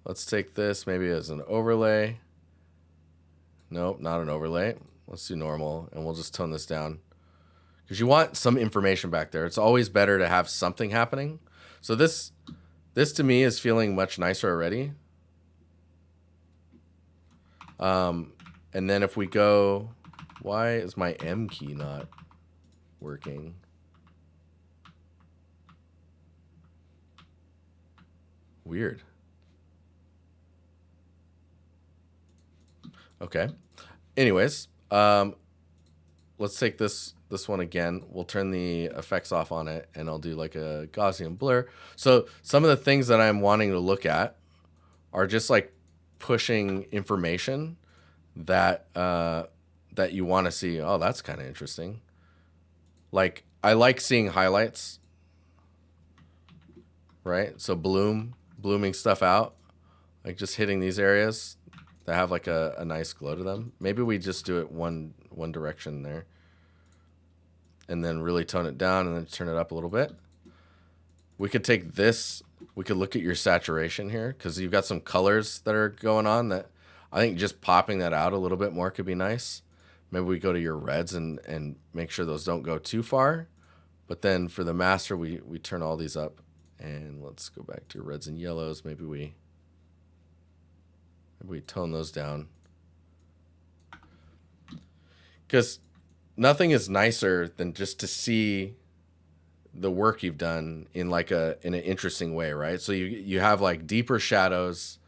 let's take this maybe as an overlay. Nope, not an overlay. Let's do normal, and we'll just tone this down. Because you want some information back there. It's always better to have something happening. So this to me is feeling much nicer already. And then if we go, why is my M key not working? Weird. Okay. Anyways, let's take this one again. We'll turn the effects off on it, and I'll do like a Gaussian blur. So some of the things that I'm wanting to look at are just like pushing information that that you want to see. Oh, that's kind of interesting. Like I like seeing highlights, right? So blooming stuff out, like just hitting these areas that have like a nice glow to them. Maybe we just do it one direction there, and then really tone it down, and then turn it up a little bit. We could take this. We could look at your saturation here because you've got some colors that are going on that I think just popping that out a little bit more could be nice. Maybe we go to your reds and make sure those don't go too far. But then for the master, we turn all these up. And let's go back to reds and yellows. Maybe we tone those down. Because nothing is nicer than just to see the work you've done in like in an interesting way, right? So you have like deeper shadows.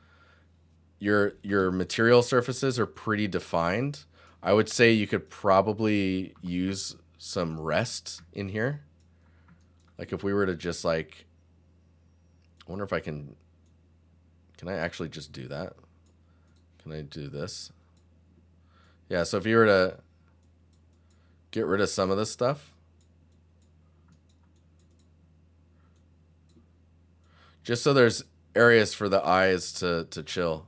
Your material surfaces are pretty defined. I would say you could probably use some rest in here. Like if we were to just like, I wonder if can I actually just do that? Can I do this? Yeah, so if you were to get rid of some of this stuff, just so there's areas for the eyes to chill,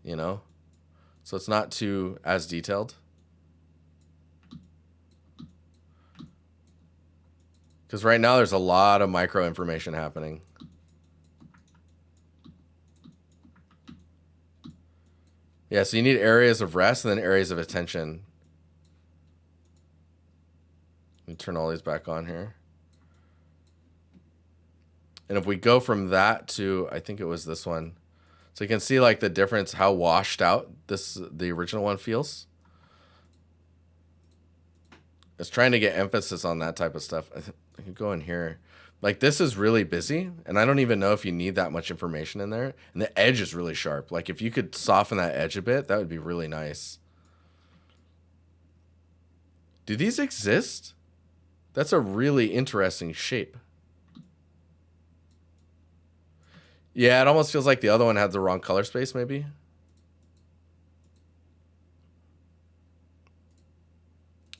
you know? So it's not too as detailed. Because right now there's a lot of micro information happening. Yeah, so you need areas of rest and then areas of attention. Let me turn all these back on here. And if we go from that to, I think it was this one. So you can see like the difference, how washed out the original one feels. It's trying to get emphasis on that type of stuff. I can go in here. Like this is really busy, and I don't even know if you need that much information in there. And the edge is really sharp. Like if you could soften that edge a bit, that would be really nice. Do these exist? That's a really interesting shape. Yeah, it almost feels like the other one had the wrong color space, maybe.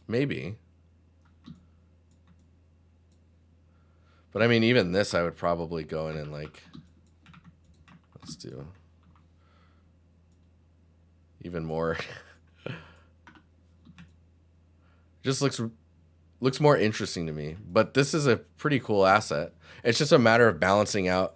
Maybe. But I mean, even this, I would probably go in and like, let's do even more. Just looks more interesting to me. But this is a pretty cool asset. It's just a matter of balancing out.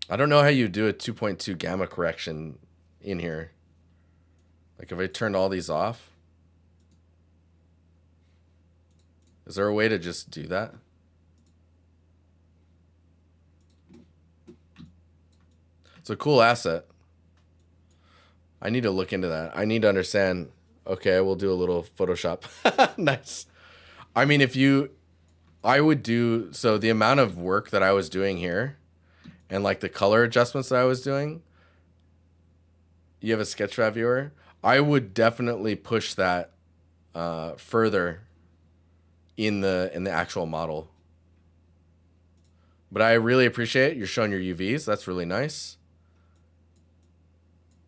I don't know how you do a 2.2 gamma correction in here. Like if I turned all these off, is there a way to just do that? It's a cool asset. I need to look into that. I need to understand. Okay, we'll do a little Photoshop. Nice. I mean, I would do, so the amount of work that I was doing here and like the color adjustments that I was doing, you have a Sketchfab viewer, I would definitely push that further in the actual model. But I really appreciate it. You're showing your UVs. That's really nice.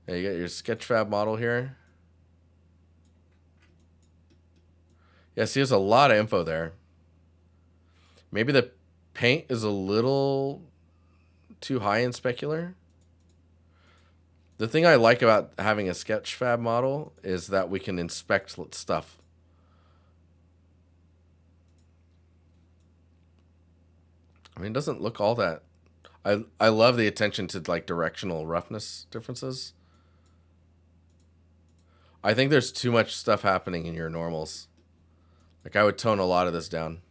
Yeah, you got your Sketchfab model here. Yeah, see, there's a lot of info there. Maybe the paint is a little too high in specular. The thing I like about having a Sketchfab model is that we can inspect stuff. I mean, it doesn't look all that. I love the attention to like directional roughness differences. I think there's too much stuff happening in your normals. Like I would tone a lot of this down.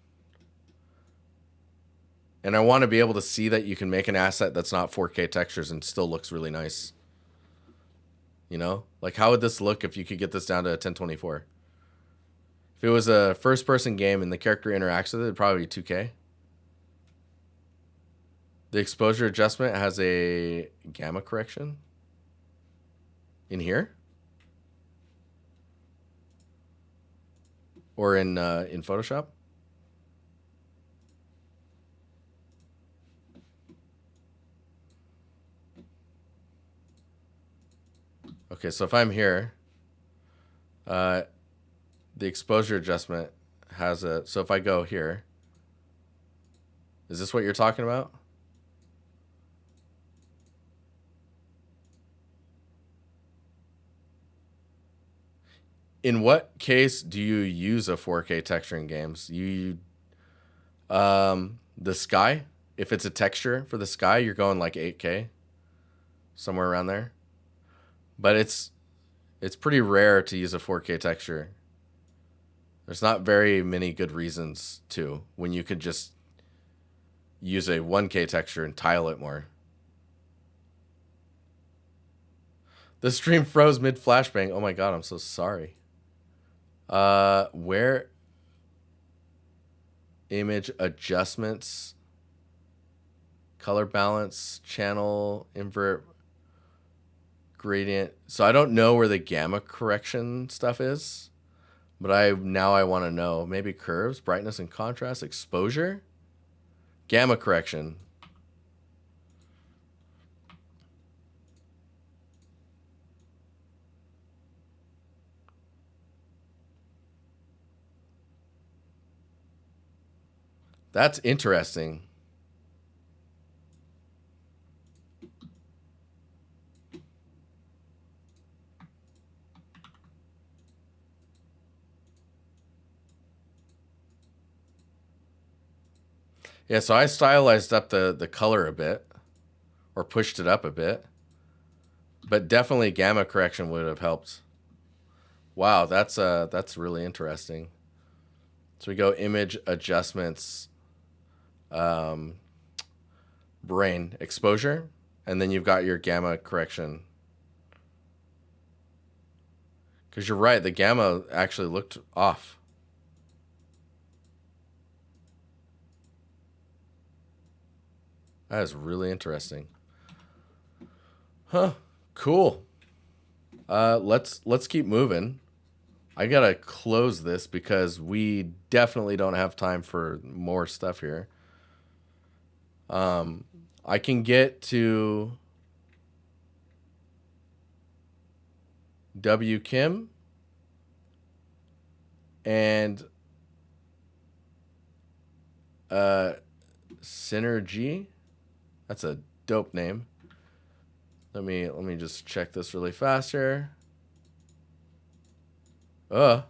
And I want to be able to see that you can make an asset that's not 4K textures and still looks really nice. You know? Like how would this look if you could get this down to a 1024? If it was a first person game and the character interacts with it, it'd probably be 2K. The exposure adjustment has a gamma correction in here. Or in Photoshop. Okay, so if I'm here, the exposure adjustment has a, so if I go here, is this what you're talking about? In what case do you use a 4K texture in games? The sky, if it's a texture for the sky, you're going like 8K, somewhere around there. But it's pretty rare to use a 4K texture. There's not very many good reasons to when you could just use a 1K texture and tile it more. The stream froze mid flashbang. Oh my god, I'm so sorry. Where image adjustments, color balance, channel invert, gradient. So I don't know where the gamma correction stuff is, but I want to know. Maybe curves, brightness and contrast, exposure, gamma correction. That's interesting. Yeah, so I stylized up the color a bit, or pushed it up a bit, but definitely gamma correction would have helped. Wow, that's really interesting. So we go image adjustments, brain exposure, and then you've got your gamma correction. Because you're right, the gamma actually looked off. That is really interesting. Huh. Cool. Let's keep moving. I gotta close this because we definitely don't have time for more stuff here. I can get to W. Kim and Synergy. That's a dope name. Let me just check this really fast here. So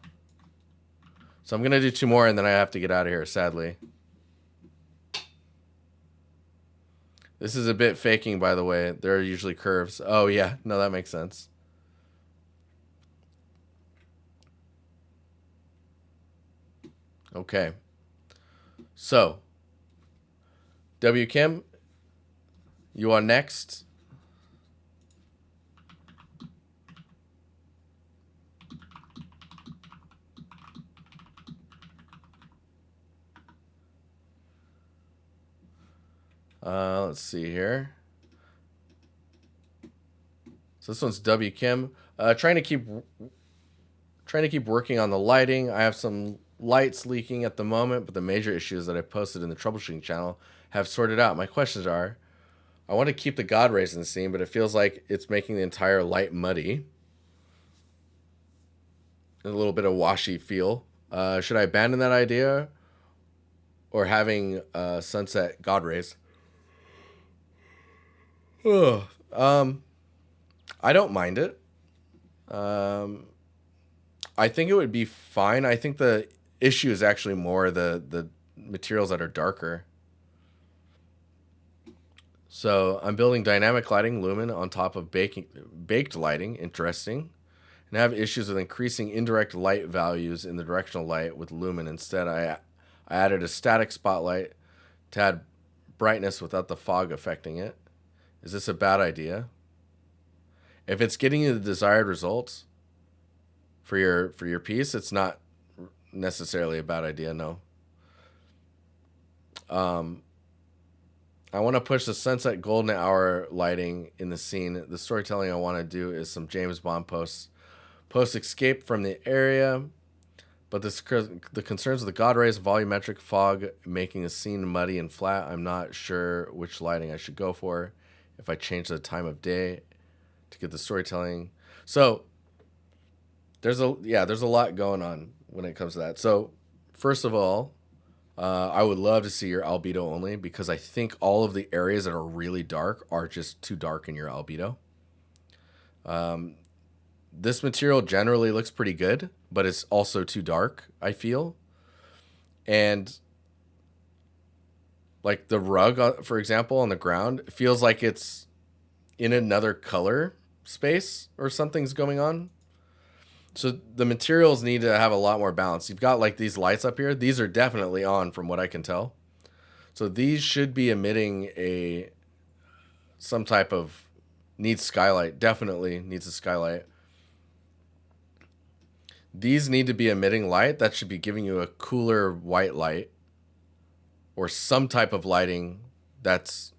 I'm gonna do 2 more and then I have to get out of here, sadly. This is a bit faking, by the way. There are usually curves. Oh yeah, no, that makes sense. Okay. So, W. Kim, you are next. Let's see here. So this one's W. Kim. Trying to keep working on the lighting. I have some lights leaking at the moment, but the major issues that I posted in the troubleshooting channel have sorted out. My questions are, I want to keep the God rays in the scene, but it feels like it's making the entire light muddy. A little bit of washy feel. Should I abandon that idea or having sunset God rays? I don't mind it. I think it would be fine. I think the issue is actually more the materials that are darker. So I'm building dynamic lighting lumen on top of baked lighting. Interesting. And I have issues with increasing indirect light values in the directional light with lumen. Instead, I added a static spotlight to add brightness without the fog affecting it. Is this a bad idea? If it's getting you the desired results for your piece, it's not necessarily a bad idea, no. I want to push the sunset golden hour lighting in the scene. The storytelling I want to do is some James Bond post escape from the area, but the concerns of the God rays, volumetric fog making the scene muddy and flat. I'm not sure which lighting I should go for. If I change the time of day to get the storytelling. So there's a lot going on when it comes to that. So first of all, I would love to see your albedo only because I think all of the areas that are really dark are just too dark in your albedo. This material generally looks pretty good, but it's also too dark, I feel. And like the rug, for example, on the ground, feels like it's in another color space or something's going on. So the materials need to have a lot more balance. You've got like these lights up here. These are definitely on from what I can tell. So these should be emitting some type of Needs skylight. Definitely needs a skylight. These need to be emitting light. That should be giving you a cooler white light or some type of lighting that's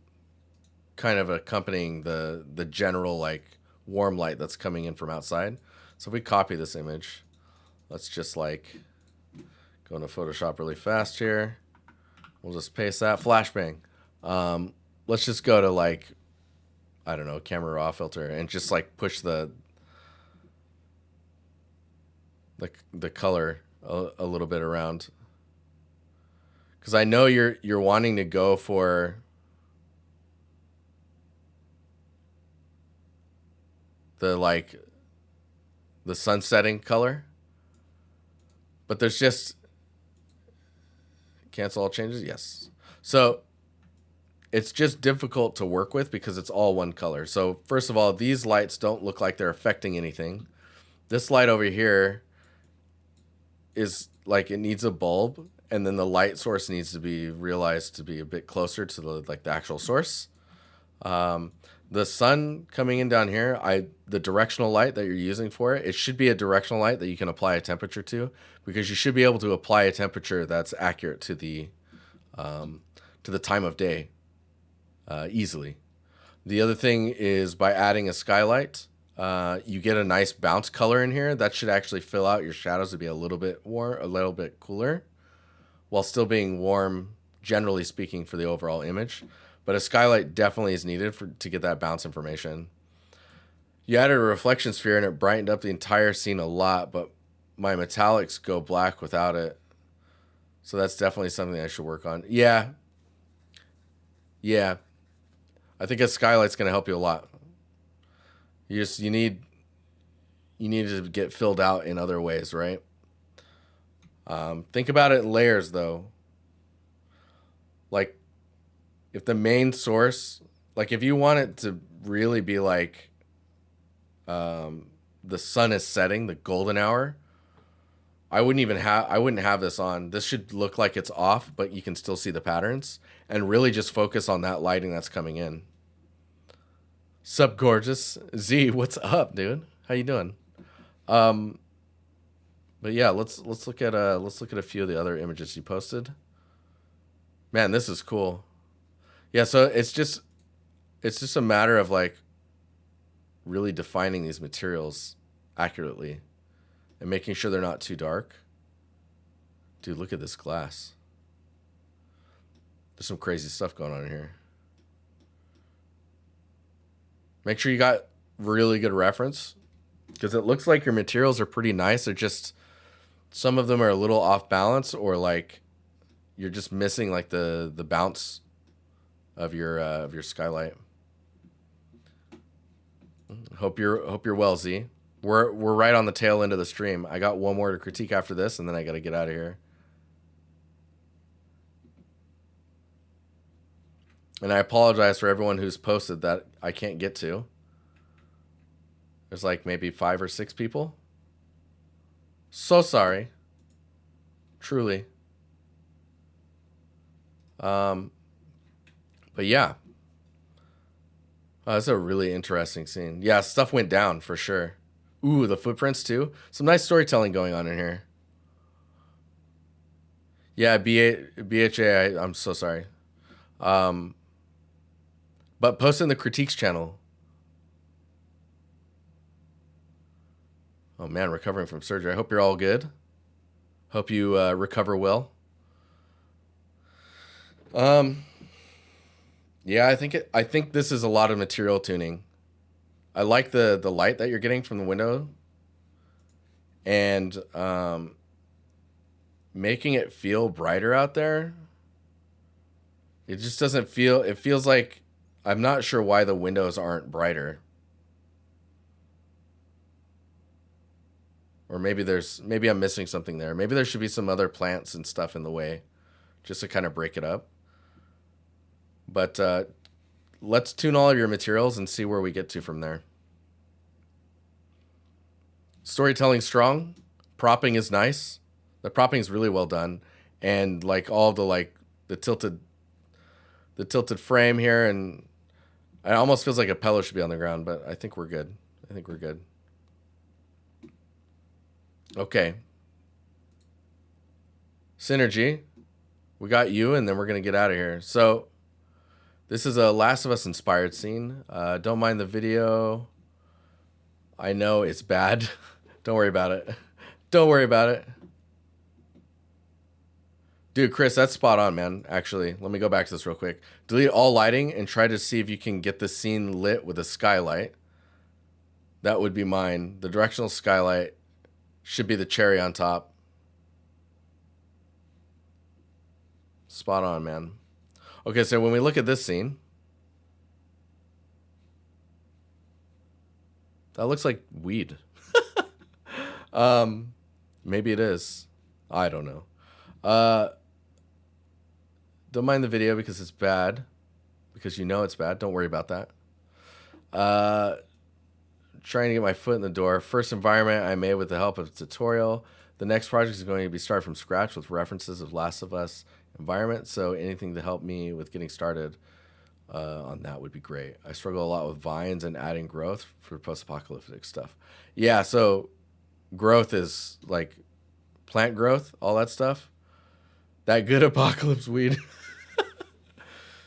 kind of accompanying the general like warm light that's coming in from outside. So if we copy this image, let's just like go into Photoshop really fast here. We'll just paste that, flashbang. Let's just go to like, I don't know, camera raw filter and just like push the color a little bit around. Because I know you're wanting to go for the like the sunsetting color, but there's just cancel all changes. Yes. So it's just difficult to work with because it's all one color. So first of all, these lights don't look like they're affecting anything. This light over here is like it needs a bulb, and then the light source needs to be realized to be a bit closer to the actual source. The sun coming in down here, the directional light that you're using for it, it should be a directional light that you can apply a temperature to, because you should be able to apply a temperature that's accurate to the time of day easily. The other thing is by adding a skylight, you get a nice bounce color in here that should actually fill out your shadows to be a little bit warm, a little bit cooler, while still being warm, generally speaking, for the overall image. But a skylight definitely is needed to get that bounce information. You added a reflection sphere and it brightened up the entire scene a lot, but my metallics go black without it. So that's definitely something I should work on. Yeah. I think a skylight's going to help you a lot. You need to get filled out in other ways, right? Think about it in layers, though. Like, if the main source, like if you want it to really be like the sun is setting, the golden hour, I wouldn't have this on. This should look like it's off, but you can still see the patterns, and really just focus on that lighting that's coming in. Sup, gorgeous Z? What's up, dude? How you doing? But yeah, let's look at a few of the other images you posted. Man, this is cool. Yeah, so it's just a matter of like really defining these materials accurately and making sure they're not too dark. Dude, look at this glass. There's some crazy stuff going on here. Make sure you got really good reference, because it looks like your materials are pretty nice. They're just, some of them are a little off balance, or like you're just missing like the bounce of your skylight. Hope you're well, Z. We're right on the tail end of the stream. I got one more to critique after this, and then I got to get out of here. And I apologize for everyone who's posted that I can't get to. There's like maybe 5 or 6 people. So sorry. Truly. But yeah. That's a really interesting scene. Yeah, stuff went down for sure. Ooh, the footprints too. Some nice storytelling going on in here. Yeah, BHA, I'm so sorry. But post in the critiques channel. Oh man, recovering from surgery. I hope you're all good. Hope you recover well. Yeah, I think this is a lot of material tuning. I like the light that you're getting from the window, and making it feel brighter out there. It just doesn't feel, it feels like, I'm not sure why the windows aren't brighter. Or maybe I'm missing something there. Maybe there should be some other plants and stuff in the way just to kind of break it up. But let's tune all of your materials and see where we get to from there. Storytelling strong. Propping is nice. The propping is really well done. And like all the like the tilted frame here, and It almost feels like a pillow should be on the ground, but I think we're good. I think we're good. Okay. Synergy. We got you, and then we're going to get out of here. So this is a Last of Us inspired scene. Don't mind the video. I know it's bad. Don't worry about it. Don't worry about it. Dude, Chris, that's spot on, man. Actually, let me go back to this real quick. Delete all lighting and try to see if you can get the scene lit with a skylight. That would be mine. The directional skylight should be the cherry on top. Spot on, man. Okay, so when we look at this scene, that looks like weed. Maybe it is. I don't know. Don't mind the video because it's bad. Because you know it's bad. Don't worry about that. Trying to get my foot in the door. First environment I made with the help of a tutorial. The next project is going to be started from scratch with references of Last of Us environment. So anything to help me with getting started on that would be great. I struggle a lot with vines and adding growth for post-apocalyptic stuff. Yeah, so growth is like plant growth, all that stuff. That good apocalypse weed.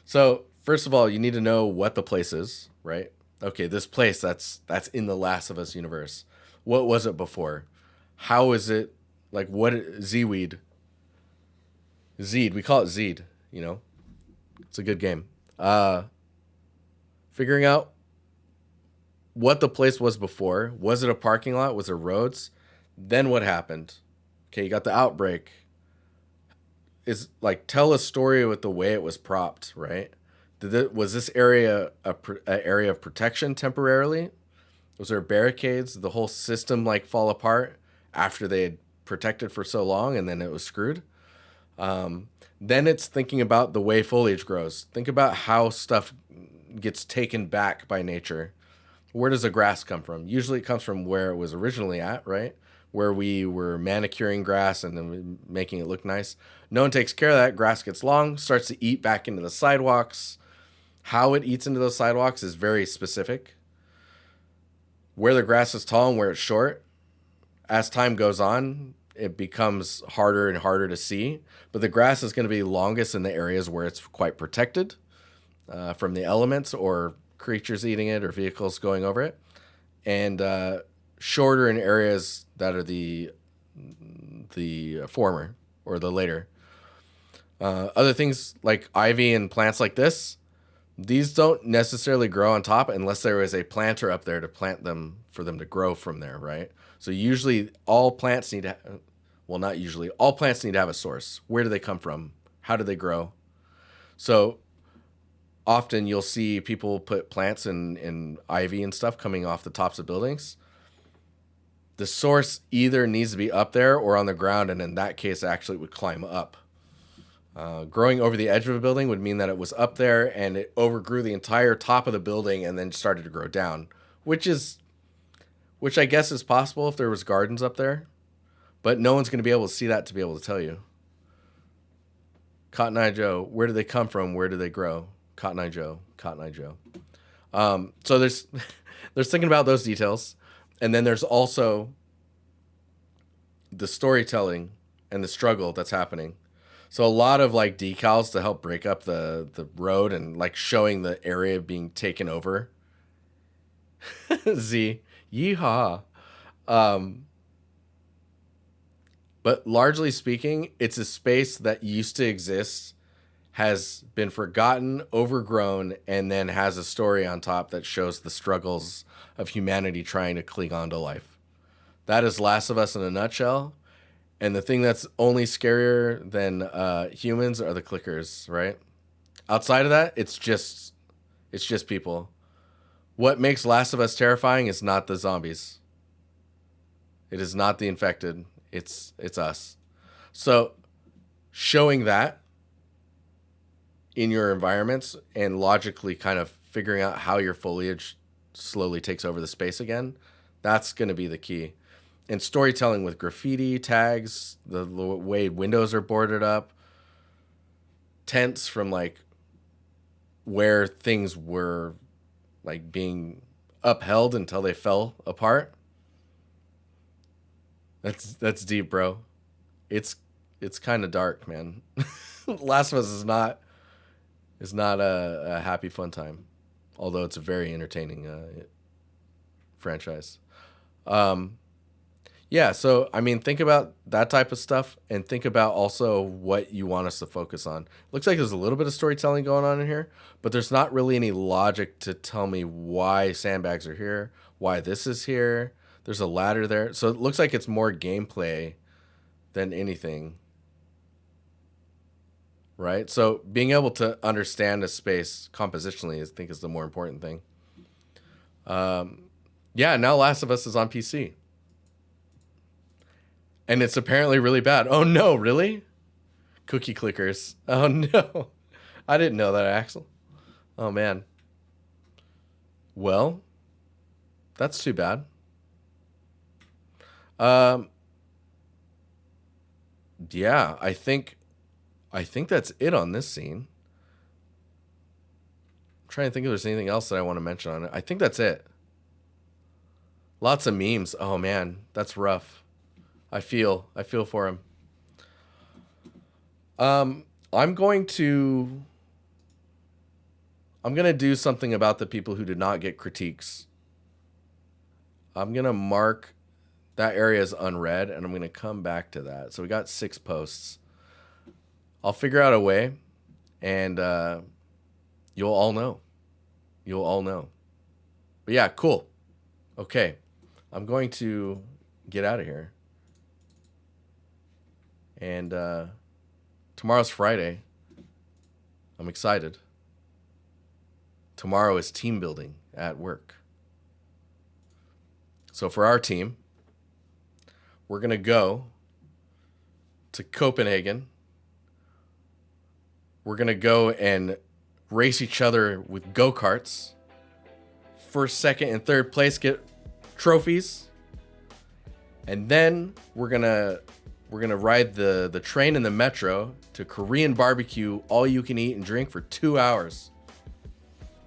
So first of all, you need to know what the place is, right? Okay, this place that's in the Last of Us universe. What was it before? How is it like what Z-weed? Zeed, we call it Zeed, you know. It's a good game. Figuring out what the place was before. Was it a parking lot? Was it roads? Then what happened? Okay, you got the outbreak. Is like tell a story with the way it was propped, right? Was this area a area of protection temporarily? Was there barricades? Did the whole system like fall apart after they had protected for so long and then it was screwed? Then it's thinking about the way foliage grows. Think about how stuff gets taken back by nature. Where does the grass come from? Usually it comes from where it was originally at, right? Where we were manicuring grass and then making it look nice. No one takes care of that. Grass gets long, starts to eat back into the sidewalks. How it eats into those sidewalks is very specific. Where the grass is tall and where it's short, as time goes on, it becomes harder and harder to see. But the grass is going to be longest in the areas where it's quite protected from the elements or creatures eating it or vehicles going over it. And shorter in areas that are the former or the later. Other things like ivy and plants like this, these don't necessarily grow on top unless there is a planter up there to plant them for them to grow from there, right? So usually all plants need to, well, not usually, all plants need to have a source. Where do they come from? How do they grow? So often you'll see people put plants in ivy and stuff coming off the tops of buildings. The source either needs to be up there or on the ground, and in that case, actually would climb up. Growing over the edge of a building would mean that it was up there and it overgrew the entire top of the building and then started to grow down, which I guess is possible if there was gardens up there, but no one's going to be able to see that to be able to tell you. Cotton Eye Joe, where do they come from? Where do they grow? Cotton Eye Joe, Cotton Eye Joe. So there's thinking about those details. And then there's also the storytelling and the struggle that's happening. So a lot of like decals to help break up the road and like showing the area being taken over. Z, yeehaw. But largely speaking, it's a space that used to exist, has been forgotten, overgrown, and then has a story on top that shows the struggles of humanity trying to cling on to life. That is Last of Us in a nutshell. And the thing that's only scarier than humans are the clickers, right? Outside of that, it's just people. What makes Last of Us terrifying is not the zombies. It is not the infected. It's us. So showing that in your environments and logically kind of figuring out how your foliage slowly takes over the space again, that's going to be the key. And storytelling with graffiti, tags, the way windows are boarded up, tents from like where things were like being upheld until they fell apart. That's deep, bro. It's kind of dark, man. Last of Us is not a happy fun time, although it's a very entertaining franchise. Yeah, so I mean, think about that type of stuff, and think about also what you want us to focus on. Looks like there's a little bit of storytelling going on in here, but there's not really any logic to tell me why sandbags are here, why this is here. There's a ladder there, so it looks like it's more gameplay than anything, right? So being able to understand a space compositionally, I think, is the more important thing. Yeah, now Last of Us is on PC. And it's apparently really bad. Oh no, really? Cookie clickers. Oh no. I didn't know that, Axel. Oh man. Well, that's too bad. Yeah, I think that's it on this scene. I'm trying to think if there's anything else that I want to mention on it. I think that's it. Lots of memes. Oh man, that's rough. I feel for him. I'm going to do something about the people who did not get critiques. I'm going to mark that area as unread, and I'm going to come back to that. So we got 6 posts. I'll figure out a way, and you'll all know. You'll all know. But yeah, cool. Okay. I'm going to get out of here. And tomorrow's Friday. I'm excited. Tomorrow is team building at work. So for our team, we're going to go to Copenhagen. We're going to go and race each other with go-karts. First, second, and third place get trophies. And then we're going to ride the train and the metro to Korean barbecue, all you can eat and drink for 2 hours.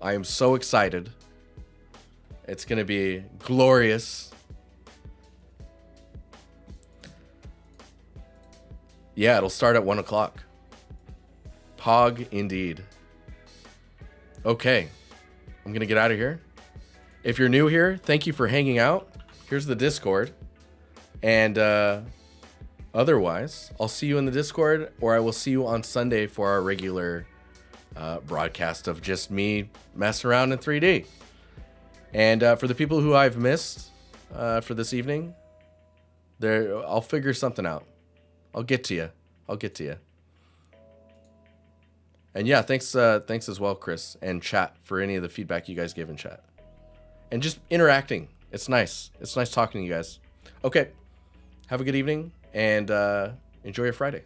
I am so excited. It's going to be glorious. Yeah, it'll start at 1 o'clock. Pog indeed. Okay, I'm going to get out of here. If you're new here, thank you for hanging out. Here's the Discord. And otherwise, I'll see you in the Discord, or I will see you on Sunday for our regular broadcast of just me messing around in 3D. And for the people who I've missed for this evening, I'll figure something out. I'll get to you. And yeah, thanks as well, Chris, and chat for any of the feedback you guys give in chat. And just interacting. It's nice. It's nice talking to you guys. Okay. Have a good evening, and enjoy your Friday.